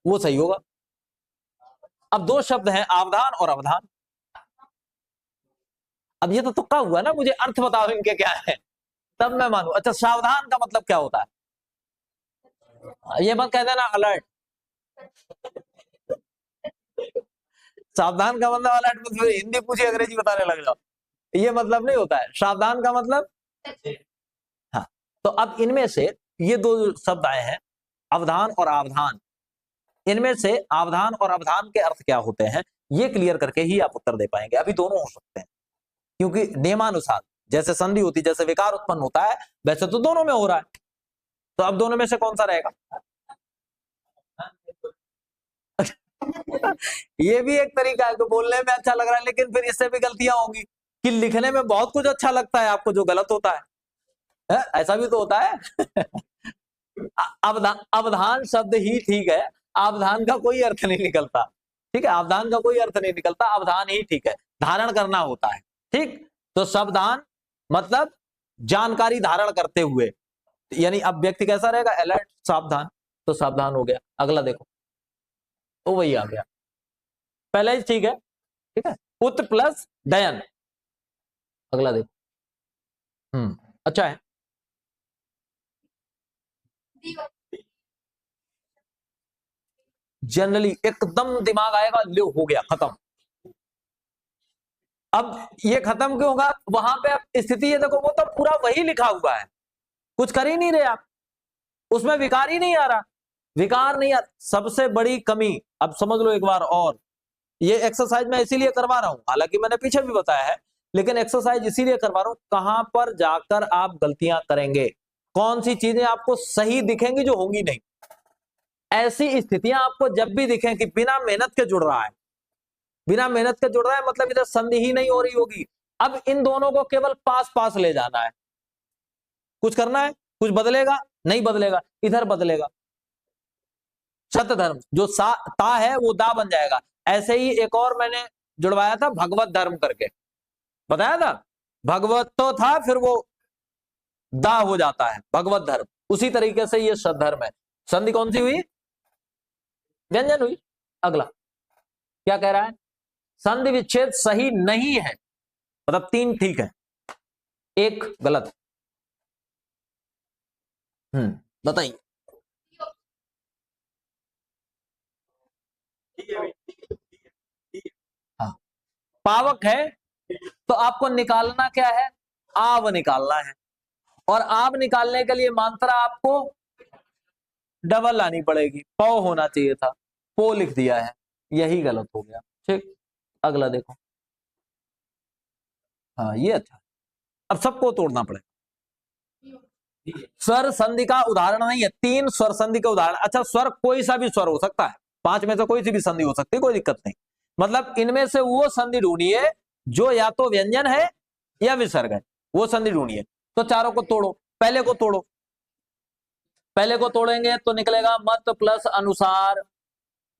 वो सही होगा। अब दो शब्द हैं, आवधान और अवधान। अब ये तो तुक्का हुआ ना, मुझे अर्थ बताओ इनके क्या है, तब मैं मानू। अच्छा, सावधान का मतलब क्या होता है, ये मत कह देना अलर्ट, सावधान का मतलब अलर्ट, मतलब हिंदी पूछी अंग्रेजी बताने लग जाओ, ये मतलब नहीं होता है। सावधान का मतलब, हाँ, तो अब इनमें से ये दो शब्द आए हैं, अवधान और आवधान, इनमें से आवधान और अवधान के अर्थ क्या होते हैं, ये क्लियर करके ही आप उत्तर दे पाएंगे। अभी दोनों हो सकते हैं, क्योंकि नियमानुसार जैसे संधि होती, जैसे विकार उत्पन्न होता है, वैसे तो दोनों में हो रहा है, तो अब दोनों में से कौन सा रहेगा। ये भी एक तरीका है, तो बोलने में अच्छा लग रहा है, लेकिन फिर इससे भी गलतियां होंगी कि लिखने में बहुत कुछ अच्छा लगता है आपको जो गलत होता है, ऐसा भी तो होता है। अवधान शब्द ही ठीक है, आवधान का कोई अर्थ नहीं निकलता, ठीक है, आवधान का कोई अर्थ नहीं निकलता, अवधान ही ठीक है, धारण करना होता है। ठीक, तो सावधान मतलब जानकारी धारण करते हुए, यानी अब व्यक्ति कैसा रहेगा, अलर्ट, सावधान, तो सावधान हो गया। अगला देखो, तो वही आ गया, पहले ही ठीक है, ठीक है, उत प्लस डयन। अगला देखो, अच्छा है। जनरली एकदम दिमाग आएगा, लो हो गया खत्म। अब ये खत्म क्यों होगा, वहां पे अब स्थिति ये देखो, वो तो पूरा वही लिखा हुआ है, कुछ कर ही नहीं रहे आप, उसमें विकार ही नहीं आ रहा, विकार नहीं आ, सबसे बड़ी कमी। अब समझ लो एक बार और, ये एक्सरसाइज मैं इसीलिए करवा रहा हूं, हालांकि मैंने पीछे भी बताया है, लेकिन एक्सरसाइज इसीलिए करवा रहा हूं, कहां पर जाकर आप गलतियां करेंगे, कौन सी चीजें आपको सही दिखेंगी जो होंगी नहीं। ऐसी स्थितियां आपको जब भी दिखें कि बिना मेहनत के जुड़ रहा है, बिना मेहनत के जुड़ रहा है, मतलब इधर संधि ही नहीं हो रही होगी, अब इन दोनों को केवल पास पास ले जाना है, कुछ करना है, कुछ बदलेगा नहीं, बदलेगा इधर बदलेगा, सत धर्म जो ता है वो दा बन जाएगा। ऐसे ही एक और मैंने जुड़वाया था, भगवत धर्म करके बताया था, भगवत तो था, फिर वो दा हो जाता है, भगवत धर्म, उसी तरीके से ये सद्धर्म है। संधि कौन सी हुई, व्यंजन हुई। अगला क्या कह रहा है, संधि विच्छेद सही नहीं है, मतलब तीन ठीक है, एक गलत। बताइए, पावक है तो आपको निकालना क्या है, आव निकालना है, और आव निकालने के लिए मात्रा आपको डबल लानी पड़ेगी, पौ होना चाहिए था, पो लिख दिया है, यही गलत हो गया। ठीक, अगला देखो। हाँ ये अच्छा, अब सबको तोड़ना पड़ेगा। स्वर संधि का उदाहरण नहीं है, 3 स्वर संधि का उदाहरण। अच्छा, स्वर कोई सा भी स्वर हो सकता है, 5 में से कोई सी भी संधि हो सकती है, कोई दिक्कत नहीं। मतलब इनमें से वो संधि ढूंढिए जो या तो व्यंजन है या विसर्ग है, वो संधि ढूंढिए। तो चारों को तोड़ो, पहले को तोड़ो, पहले को तोड़ेंगे तो निकलेगा मत प्लस अनुसार।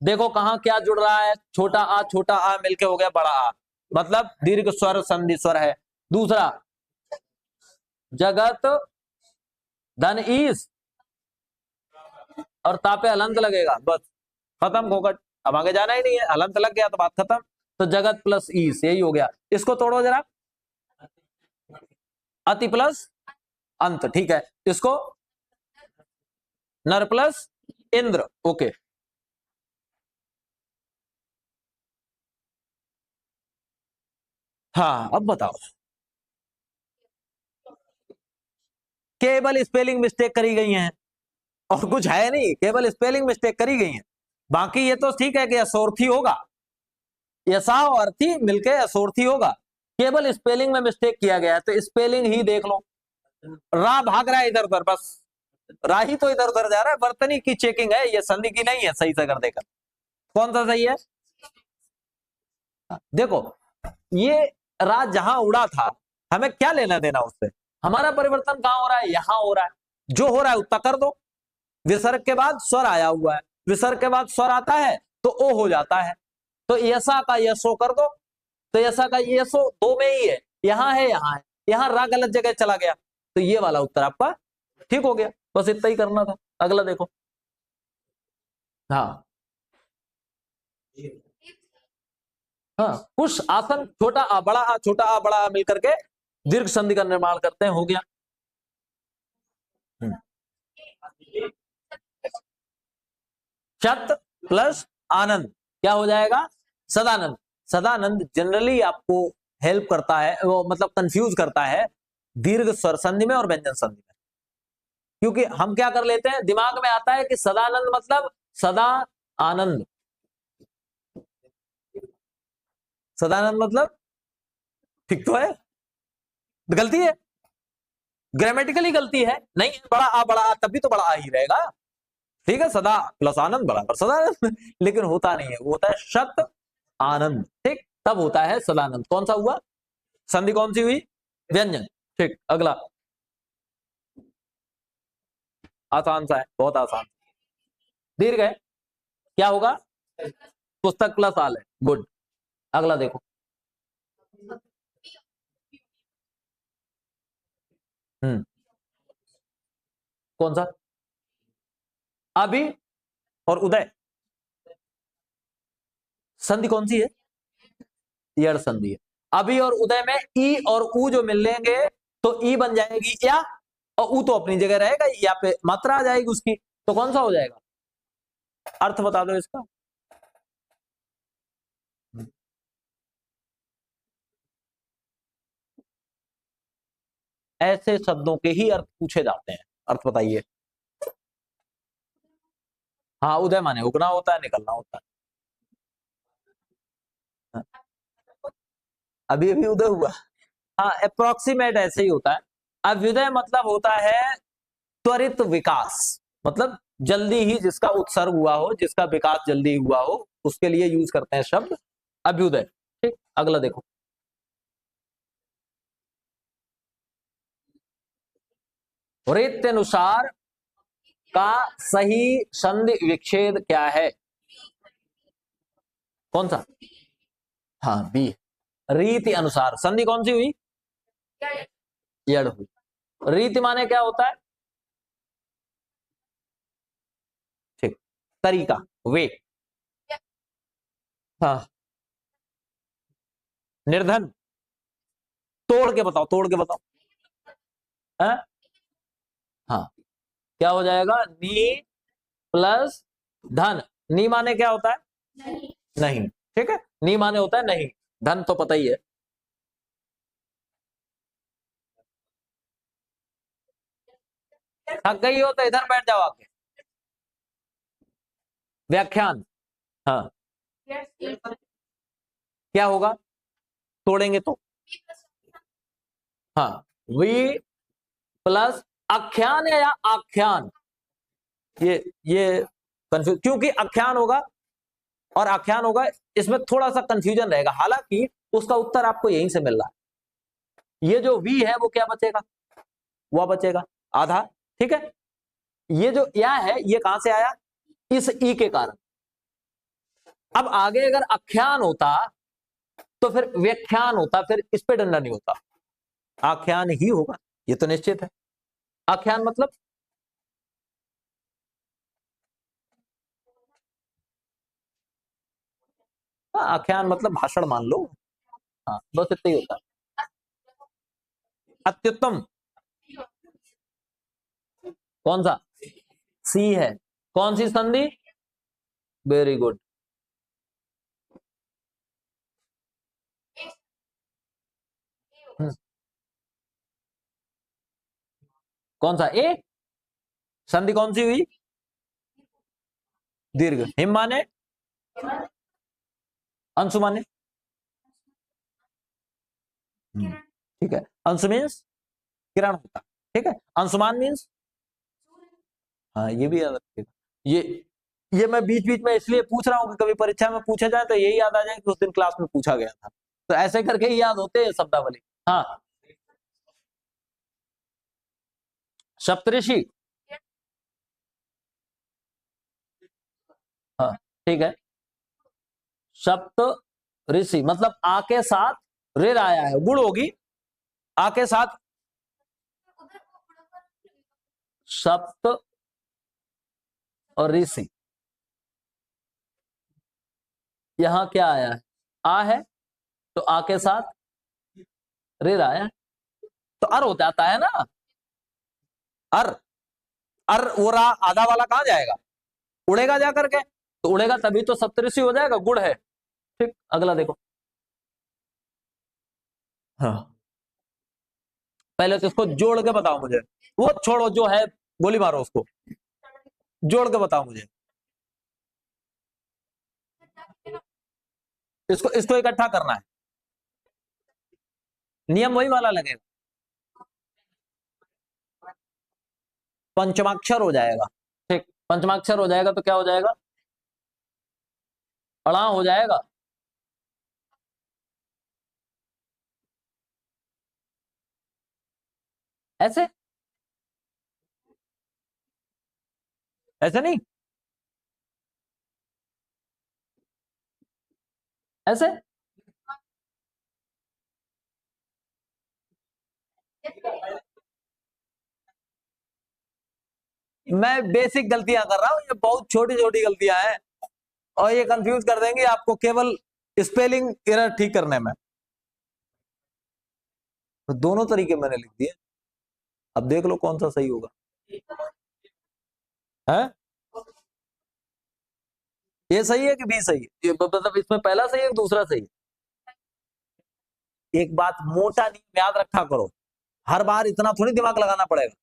देखो कहां क्या जुड़ रहा है, छोटा आ मिलके हो गया बड़ा आ, मतलब दीर्घ स्वर संधि स्वर है। दूसरा जगत धन ईस और तापे हलंत लगेगा, बस खत्म घोकट, अब आगे जाना ही नहीं है, हलंत लग गया तो बात खत्म। तो जगत प्लस ईस यही हो गया। इसको तोड़ो जरा, अति प्लस अंत, ठीक है। इसको नर प्लस इंद्र, ओके। हाँ अब बताओ, केवल स्पेलिंग मिस्टेक करी गई है और कुछ है नहीं, केवल स्पेलिंग मिस्टेक करी गई है। बाकी ये तो ठीक है कि असोर्थी होगा, यसा और अर्थी मिलके असोर्थी होगा, केवल स्पेलिंग में मिस्टेक किया गया है, तो स्पेलिंग ही देख लो। रा भाग रहा है इधर उधर, बस रा ही तो इधर उधर जा रहा है, वर्तनी की चेकिंग है, ये संधि की नहीं है, सही से कर देकर। कौन सा सही है, देखो ये रा जहां उड़ा था, हमें क्या लेना देना उससे, हमारा परिवर्तन कहां हो रहा है, यहां हो रहा है, जो हो रहा है उतना कर दो। विसर्ग के बाद स्वर आया हुआ है, विसर्ग के बाद स्वर आता है तो ओ हो जाता है, तो यसा का यशो कर दो, तो यसा का यशो दो में ही है, यहां है यहां है, यहां रा गलत जगह चला गया, तो ये वाला उत्तर आपका ठीक हो गया। बस इतना ही करना था। अगला देखो। हाँ हाँ, कुछ आसन छोटा आ बड़ा आ, छोटा आ बड़ा आ मिलकर के दीर्घ संधि का निर्माण करते हैं, हो गया। शत प्लस आनंद क्या हो जाएगा, सदानंद। सदानंद जनरली आपको हेल्प करता है, वो मतलब कंफ्यूज करता है दीर्घ स्वर संधि में और व्यंजन संधि में, क्योंकि हम क्या कर लेते हैं, दिमाग में आता है कि सदानंद मतलब सदा आनंद, सदानंद मतलब, ठीक तो है, गलती है, ग्रामेटिकली गलती है, नहीं बड़ा आ तब भी तो बड़ा आ ही रहेगा, ठीक है, सदा प्लस आनंद बराबर सदानंद लेकिन होता नहीं है, वो होता है शत आनंद, ठीक, तब होता है सदानंद। कौन सा हुआ, संधि कौन सी हुई, व्यंजन, ठीक। अगला आसान सा है, बहुत आसान, दीर्घ है, क्या होगा, पुस्तक प्लस आल है, गुड। अगला देखो। कौन सा, अभी और उदय, संधि कौन सी है, यड़ संधि है। अभी और उदय में ई और ऊ जो मिलेंगे तो ई बन जाएगी या, और ऊ तो अपनी जगह रहेगा, या पे मात्रा आ जाएगी उसकी, तो कौन सा हो जाएगा, अर्थ बता दो इसका। ऐसे शब्दों के ही अर्थ पूछे जाते हैं, अर्थ बताइए। हाँ, उदय माने उगना होता है, निकलना होता है। अभी अभी उदय हुआ, हाँ अप्रोक्सीमेट ऐसे ही होता है। अभ्युदय मतलब होता है त्वरित विकास, मतलब जल्दी ही जिसका उत्सर्ग हुआ हो, जिसका विकास जल्दी हुआ हो, उसके लिए यूज करते हैं शब्द अभ्युदय, ठीक। अगला देखो। रीत्यनुसार का सही संधि विच्छेद क्या है, कौन सा, हाँ बी, रीति अनुसार संधि कौन सी हुई, यड़ हुई। रीति माने क्या होता है, ठीक, तरीका, वे, हाँ। निर्धन, तोड़ के बताओ, तोड़ के बताओ, है? हाँ, क्या हो जाएगा, नी प्लस धन, नी माने क्या होता है, नहीं, ठीक है, नी माने होता है नहीं, धन तो पता ही है। थक गई हो तो इधर बैठ जाओ आके। व्याख्यान, हाँ क्या होगा, तोड़ेंगे तो, हाँ वी प्लस आख्यान है या आख्यान, ये कंफ्यूज, क्योंकि आख्यान होगा और आख्यान होगा, इसमें थोड़ा सा कंफ्यूजन रहेगा, हालांकि उसका उत्तर आपको यहीं से मिल रहा है। ये जो वी है वो क्या बचेगा, वह बचेगा आधा, ठीक है। ये जो या है ये कहां से आया, इस ई के कारण। अब आगे अगर आख्यान होता तो फिर व्याख्यान होता, फिर इस पे डंडा नहीं होता, आख्यान ही होगा, ये तो निश्चित है। आख्यान मतलब हाँ, आख्यान मतलब भाषण मान लो, हाँ बस इतना ही होता है। अत्युत्तम कौन सा, सी है, कौन सी संधि, वेरी गुड। कौन सा ए, संधि कौन सी हुई, दीर्घ, हिम माने अंशु माने, ठीक है, अंशु मीन्स किरण होता, ठीक है, अंशुमान मीन्स, हाँ ये भी याद रखिएगा। ये मैं बीच बीच में इसलिए पूछ रहा हूँ कि कभी परीक्षा में पूछा जाए तो यही याद आ जाए कि उस दिन क्लास में पूछा गया था, तो ऐसे करके ही याद होते हैं शब्दावली। हाँ सप्तऋषि, हाँ ठीक है, सप्त ऋषि मतलब आ के साथ रेर आया है, गुण होगी, आ के साथ सप्त और ऋषि, यहां क्या आया है, आ है, तो आ के साथ रेर आया है, तो अर हो जाता है ना, अर, अर वो रहा आधा वाला कहां जाएगा, उड़ेगा जा करके, तो उड़ेगा तभी तो सप्तऋषि हो जाएगा, गुड़ है, ठीक। अगला देखो, हाँ पहले तो इसको जोड़ के बताओ मुझे, वो छोड़ो जो है, गोली मारो उसको, जोड़ के बताओ मुझे, इसको इसको इकट्ठा करना है, नियम वही वाला लगेगा, पंचमाक्षर हो जाएगा, ठीक, पंचमाक्षर हो जाएगा तो क्या हो जाएगा, अड़ा हो जाएगा, ऐसे ऐसे नहीं, ऐसे, मैं बेसिक गलतियां कर रहा हूं, ये बहुत छोटी छोटी गलतियां हैं और ये कंफ्यूज कर देंगे आपको केवल स्पेलिंग एरर ठीक करने में, तो दोनों तरीके मैंने लिख दिए, अब देख लो कौन सा सही होगा, है ये सही है कि बी सही है, ये मतलब इसमें पहला सही है कि दूसरा सही है। एक बात मोटा नियम याद रखा करो, हर बार इतना थोड़ी दिमाग लगाना पड़ेगा,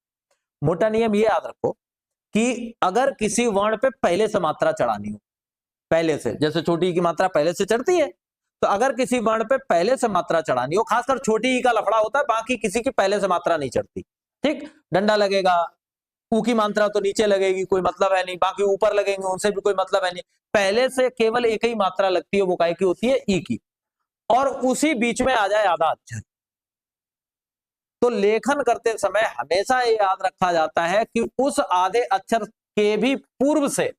मोटा नियम ये याद रखो कि अगर किसी वर्ण पे पहले से मात्रा चढ़ानी हो, पहले से, जैसे छोटी ई की मात्रा पहले से चढ़ती है, तो अगर किसी वर्ण पे पहले से मात्रा चढ़ानी हो, खासकर छोटी ई का लफड़ा होता है, बाकी किसी की पहले से मात्रा नहीं चढ़ती, ठीक, डंडा लगेगा, ऊ की मात्रा तो नीचे लगेगी, कोई मतलब है नहीं, बाकी ऊपर लगेंगे उनसे भी कोई मतलब है नहीं, पहले से केवल एक ही मात्रा लगती है, वो काय की होती है, ई की, और उसी बीच में आ जाए आधा अक्षर, तो लेखन करते समय हमेशा ये याद रखा जाता है कि उस आधे अक्षर के भी पूर्व से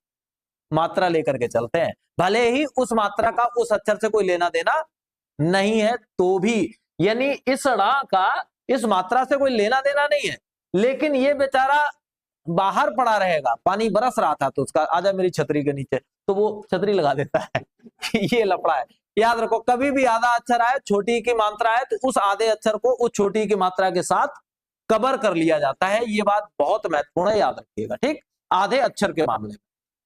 मात्रा लेकर के चलते हैं, भले ही उस मात्रा का उस अक्षर से कोई लेना देना नहीं है तो भी, यानी इस ड़ा का इस मात्रा से कोई लेना देना नहीं है, लेकिन ये बेचारा बाहर पड़ा रहेगा, पानी बरस रहा था तो उसका आजा मेरी छतरी के नीचे, तो वो छतरी लगा देता है ये लफड़ा है। याद रखो कभी भी आधा अक्षर आए, छोटी की मात्रा है, तो उस आधे अक्षर को उस छोटी की मात्रा के साथ कवर कर लिया जाता है, ये बात बहुत महत्वपूर्ण है, याद रखिएगा, ठीक, आधे अक्षर के मामले में।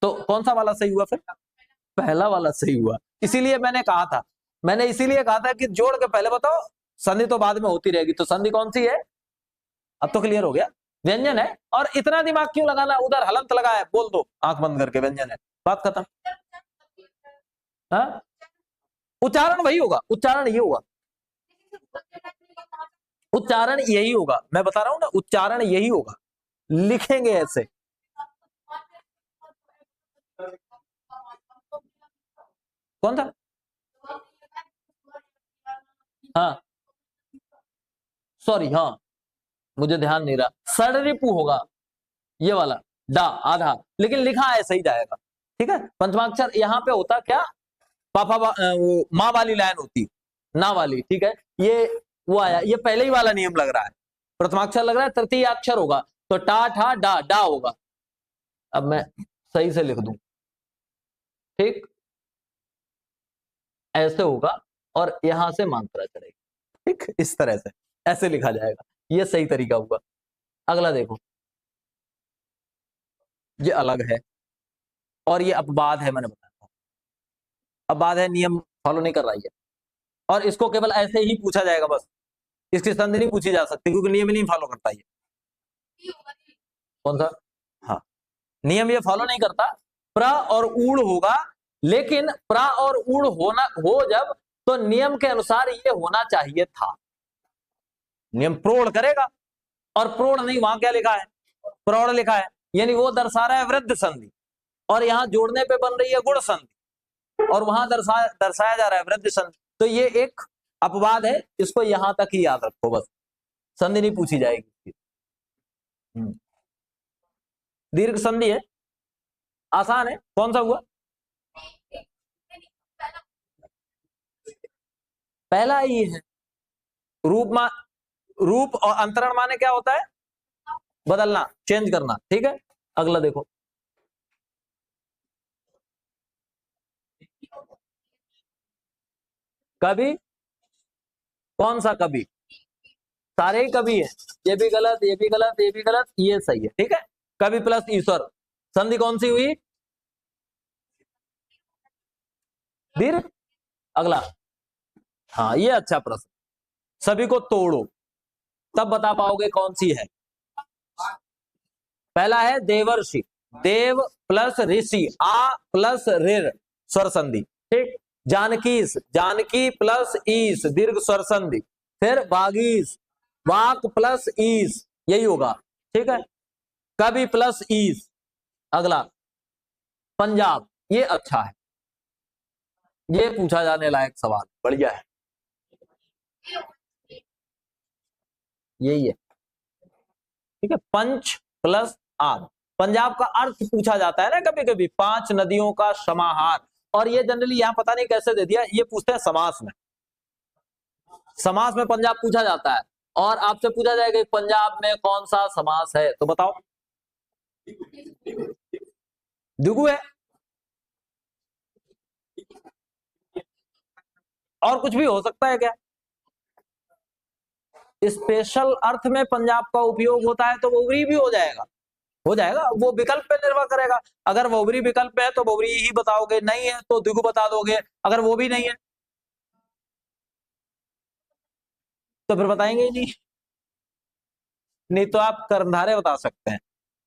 तो कौन सा वाला सही हुआ फिर, पहला वाला सही हुआ, इसीलिए मैंने कहा था, मैंने इसीलिए कहा था कि जोड़ के पहले बताओ, संधि तो बाद में होती रहेगी, तो संधि कौन सी है? अब तो क्लियर हो गया, व्यंजन है। और इतना दिमाग क्यों लगाना, उधर हलंत लगा है, बोल दो आंख बंद करके व्यंजन है, बात खत्म। हाँ, उच्चारण वही होगा, उच्चारण ये होगा, उच्चारण यही होगा, मैं बता रहा हूं ना, उच्चारण यही होगा, लिखेंगे ऐसे। कौन था? हाँ सॉरी, हाँ मुझे ध्यान नहीं रहा, षडरिपु होगा ये वाला, डा आधा, लेकिन लिखा ऐसे ही जाएगा, ठीक है। पंचमाक्षर यहाँ पे होता क्या, वो माँ वाली लाइन होती, ना वाली, ठीक है। ये वो आया, ये पहले ही वाला नियम लग रहा है, प्रथमाक्षर लग रहा है, तृतीय अक्षर होगा, तो टा ठा डा डा होगा। अब मैं सही से लिख दूं, ठीक, ऐसे होगा, और यहां से मात्रा चढ़ेगी, ठीक, इस तरह से ऐसे लिखा जाएगा, ये सही तरीका होगा। अगला देखो, ये अलग है, और ये अपवाद है, मैंने बताया था, अपवाद है, नियम फॉलो नहीं कर रहा है, और इसको केवल ऐसे ही पूछा जाएगा बस, इसकी संधि नहीं पूछी जा सकती, क्योंकि नियम नहीं फॉलो करता ये। कौन सा? हाँ, नियम ये फॉलो नहीं करता, प्र और ऊड़ होगा, लेकिन प्र और ऊड़ होना हो जब, तो नियम के अनुसार ये होना चाहिए था, नियम प्रोढ़ करेगा, और प्रोढ़ नहीं, वहां क्या लिखा है, प्रौढ़ लिखा है, यानी वो दर्शा रहा है वृद्ध संधि, और यहां जोड़ने पे बन रही है गुण संधि, और वहां दर्शाया जा रहा है वृद्ध संधि, तो ये एक अपवाद है, इसको यहां तक ही याद रखो बस, संधि नहीं पूछी जाएगी। दीर्घ संधि है, आसान है, कौन सा हुआ? पहला ही है, रूप मा रूप और अंतरण माने क्या होता है, बदलना, चेंज करना, ठीक है। अगला देखो, कभी, कौन सा कभी, सारे ही कभी है, ये भी गलत, ये भी गलत, ये भी गलत, ये सही है, ठीक है। कभी प्लस ईश्वर, संधि कौन सी हुई, दीर्घ। अगला, हाँ ये अच्छा प्रश्न, सभी को तोड़ो, तब बता पाओगे कौन सी है। पहला है देवर्षि, देव प्लस ऋषि, आ प्लस ऋर, स्वर संधि, ठीक। जानकीस, जानकी प्लस ईस, दीर्घ स्वर संधि। फिर बागीस, वाक प्लस ईस, यही होगा, ठीक है। कवि प्लस ईस। अगला, पंजाब, ये अच्छा है, ये पूछा जाने लायक सवाल, बढ़िया है, यही है, ठीक है। पंच प्लस आब, पंजाब का अर्थ पूछा जाता है ना कभी कभी, पांच नदियों का समाहार, और ये जनरली यहां पता नहीं कैसे दे दिया, ये पूछते हैं समास में, समास में पंजाब पूछा जाता है, और आपसे पूछा जाएगा पंजाब में कौन सा समास है, तो बताओ। दिगु है, और कुछ भी हो सकता है क्या, स्पेशल अर्थ में पंजाब का उपयोग होता है तो वोवरी भी हो जाएगा, हो जाएगा, वो विकल्प पे निर्भर करेगा, अगर वोवरी विकल्प है तो वोवरी ही बताओगे, नहीं है तो दिगु बता दोगे, अगर वो भी नहीं है तो फिर बताएंगे ही नहीं, नहीं तो आप कर्णधारे बता सकते हैं,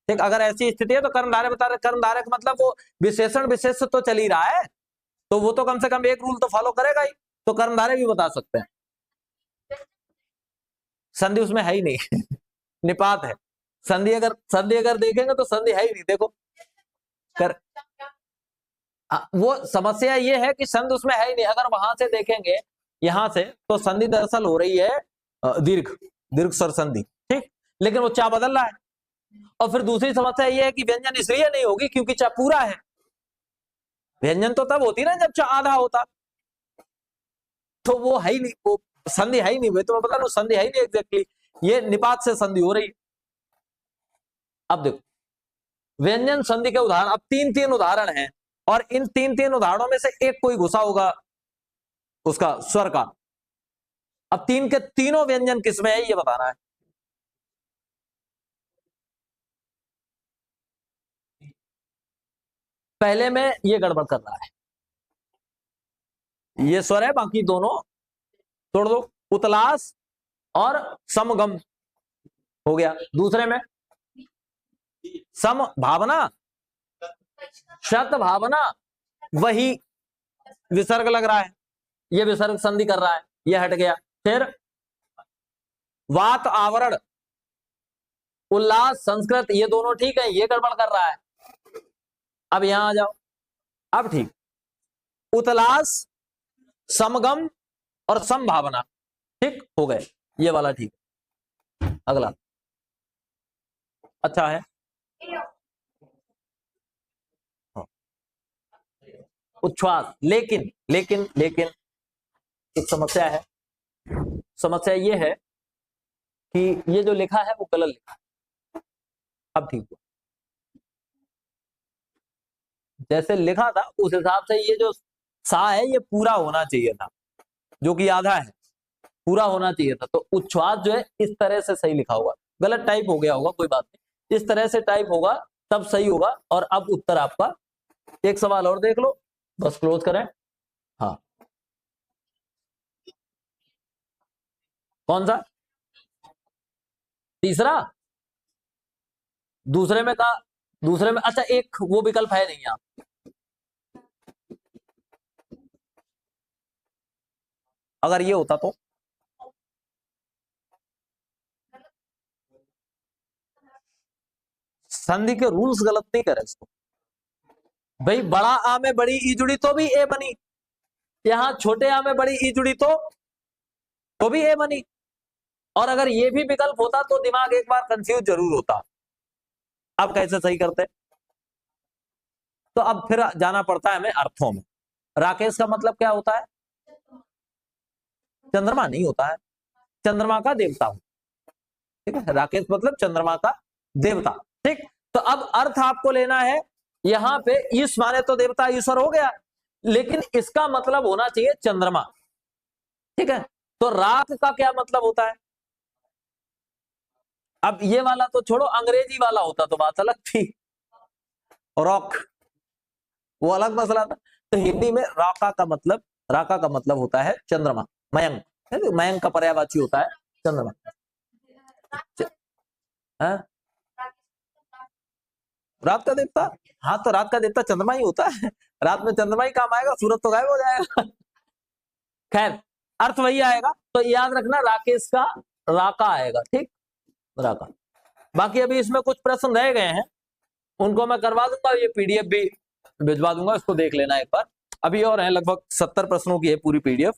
ठीक। अगर ऐसी स्थिति है तो कर्णधारे बता रहे, कर्णधारे का मतलब वो विशेषण विशेष तो चल ही रहा है, तो वो तो कम से कम एक रूल तो फॉलो करेगा ही, तो कर्णधारे भी बता सकते हैं, संधि उसमें है ही नहीं निपात है, संधि अगर देखेंगे तो संधि है ही नहीं, देखो कर, वो समस्या ये है कि संधि उसमें है ही नहीं, अगर वहां से देखेंगे यहां से तो संधि दरअसल हो रही है दीर्घ, दीर्घ स्वर संधि, ठीक, लेकिन वो चा बदल रहा है। और फिर दूसरी समस्या ये है कि व्यंजन इसलिए नहीं होगी क्योंकि चा पूरा है, व्यंजन तो तब होती ना जब चा आधा होता, तो वो है ही नहीं, वो संधि है ही नहीं, तो मैं बता रहा हूं संधि है ही नहीं एग्जैक्टली, ये निपात से संधि हो रही है। अब देखो, व्यंजन संधि के उदाहरण, अब तीन तीन उदाहरण हैं, और इन तीन तीन उदाहरणों में से एक कोई घुसा होगा उसका स्वर का, अब तीन के तीनों व्यंजन किसमें है ये बताना है। पहले में ये गड़बड़ कर रहा है, ये स्वर है, बाकी दोनों छोड़ दो। उतलास और समगम हो गया। दूसरे में सम भावना, शत भावना, वही विसर्ग लग रहा है, ये विसर्ग संधि कर रहा है, ये हट गया। फिर वात आवरण, उल्लास, संस्कृत, ये दोनों ठीक है, ये गड़बड़ कर रहा है। अब यहां आ जाओ, अब ठीक, उतलास, समगम और संभावना ठीक हो गए, ये वाला ठीक। अगला अच्छा है, उच्छ्वास। लेकिन लेकिन लेकिन एक समस्या है। समस्या ये है कि ये जो लिखा है वो गलत लिखा है। अब ठीक हुआ, जैसे लिखा था उस हिसाब से ये जो सा है ये पूरा होना चाहिए था, जो कि आधा है, पूरा होना चाहिए था। तो उच्छ्वास जो है इस तरह से सही लिखा होगा, गलत टाइप हो गया होगा, कोई बात नहीं, इस तरह से टाइप होगा तब सही होगा। और अब उत्तर आपका, एक सवाल और देख लो, बस क्लोज करें। हाँ, कौन सा? तीसरा? दूसरे में कहा, दूसरे में अच्छा एक वो विकल्प है नहीं यहाँ, अगर ये होता तो संधि के रूल्स गलत नहीं करे इसको भाई। बड़ा आ में बड़ी ई जुड़ी तो भी ए बनी, यहां छोटे आ में बड़ी ई जुड़ी तो भी ए बनी। और अगर ये भी विकल्प होता तो दिमाग एक बार कंफ्यूज जरूर होता। अब कैसे सही करते? तो अब फिर जाना पड़ता है हमें अर्थों में। राकेश का मतलब क्या होता है? चंद्रमा नहीं होता है, चंद्रमा का देवता हो, ठीक है। राकेश मतलब चंद्रमा का देवता, ठीक। तो अब अर्थ आपको लेना है, यहां पे ईश माने तो देवता ईश्वर हो गया, लेकिन इसका मतलब होना चाहिए चंद्रमा, ठीक है। तो राख का क्या मतलब होता है? अब ये वाला तो छोड़ो, अंग्रेजी वाला होता तो बात अलग थी, रॉक, वो अलग मसला था। तो हिंदी में राका का मतलब होता है चंद्रमा, मयंक, मयंक का पर्यायवाची होता है चंद्रमा। रात का देवता, हाँ तो रात का देवता चंद्रमा ही होता है, रात में चंद्रमा ही काम आएगा, सूरज तो गायब हो जाएगा। खैर अर्थ वही आएगा, तो याद रखना राकेश का राका आएगा, ठीक, राका। बाकी अभी इसमें कुछ प्रश्न रह गए हैं, उनको मैं करवा दूंगा, ये पीडीएफ भी भिजवा दूंगा, इसको देख लेना एक बार। अभी और है, लगभग 70 प्रश्नों की है पूरी पीडीएफ,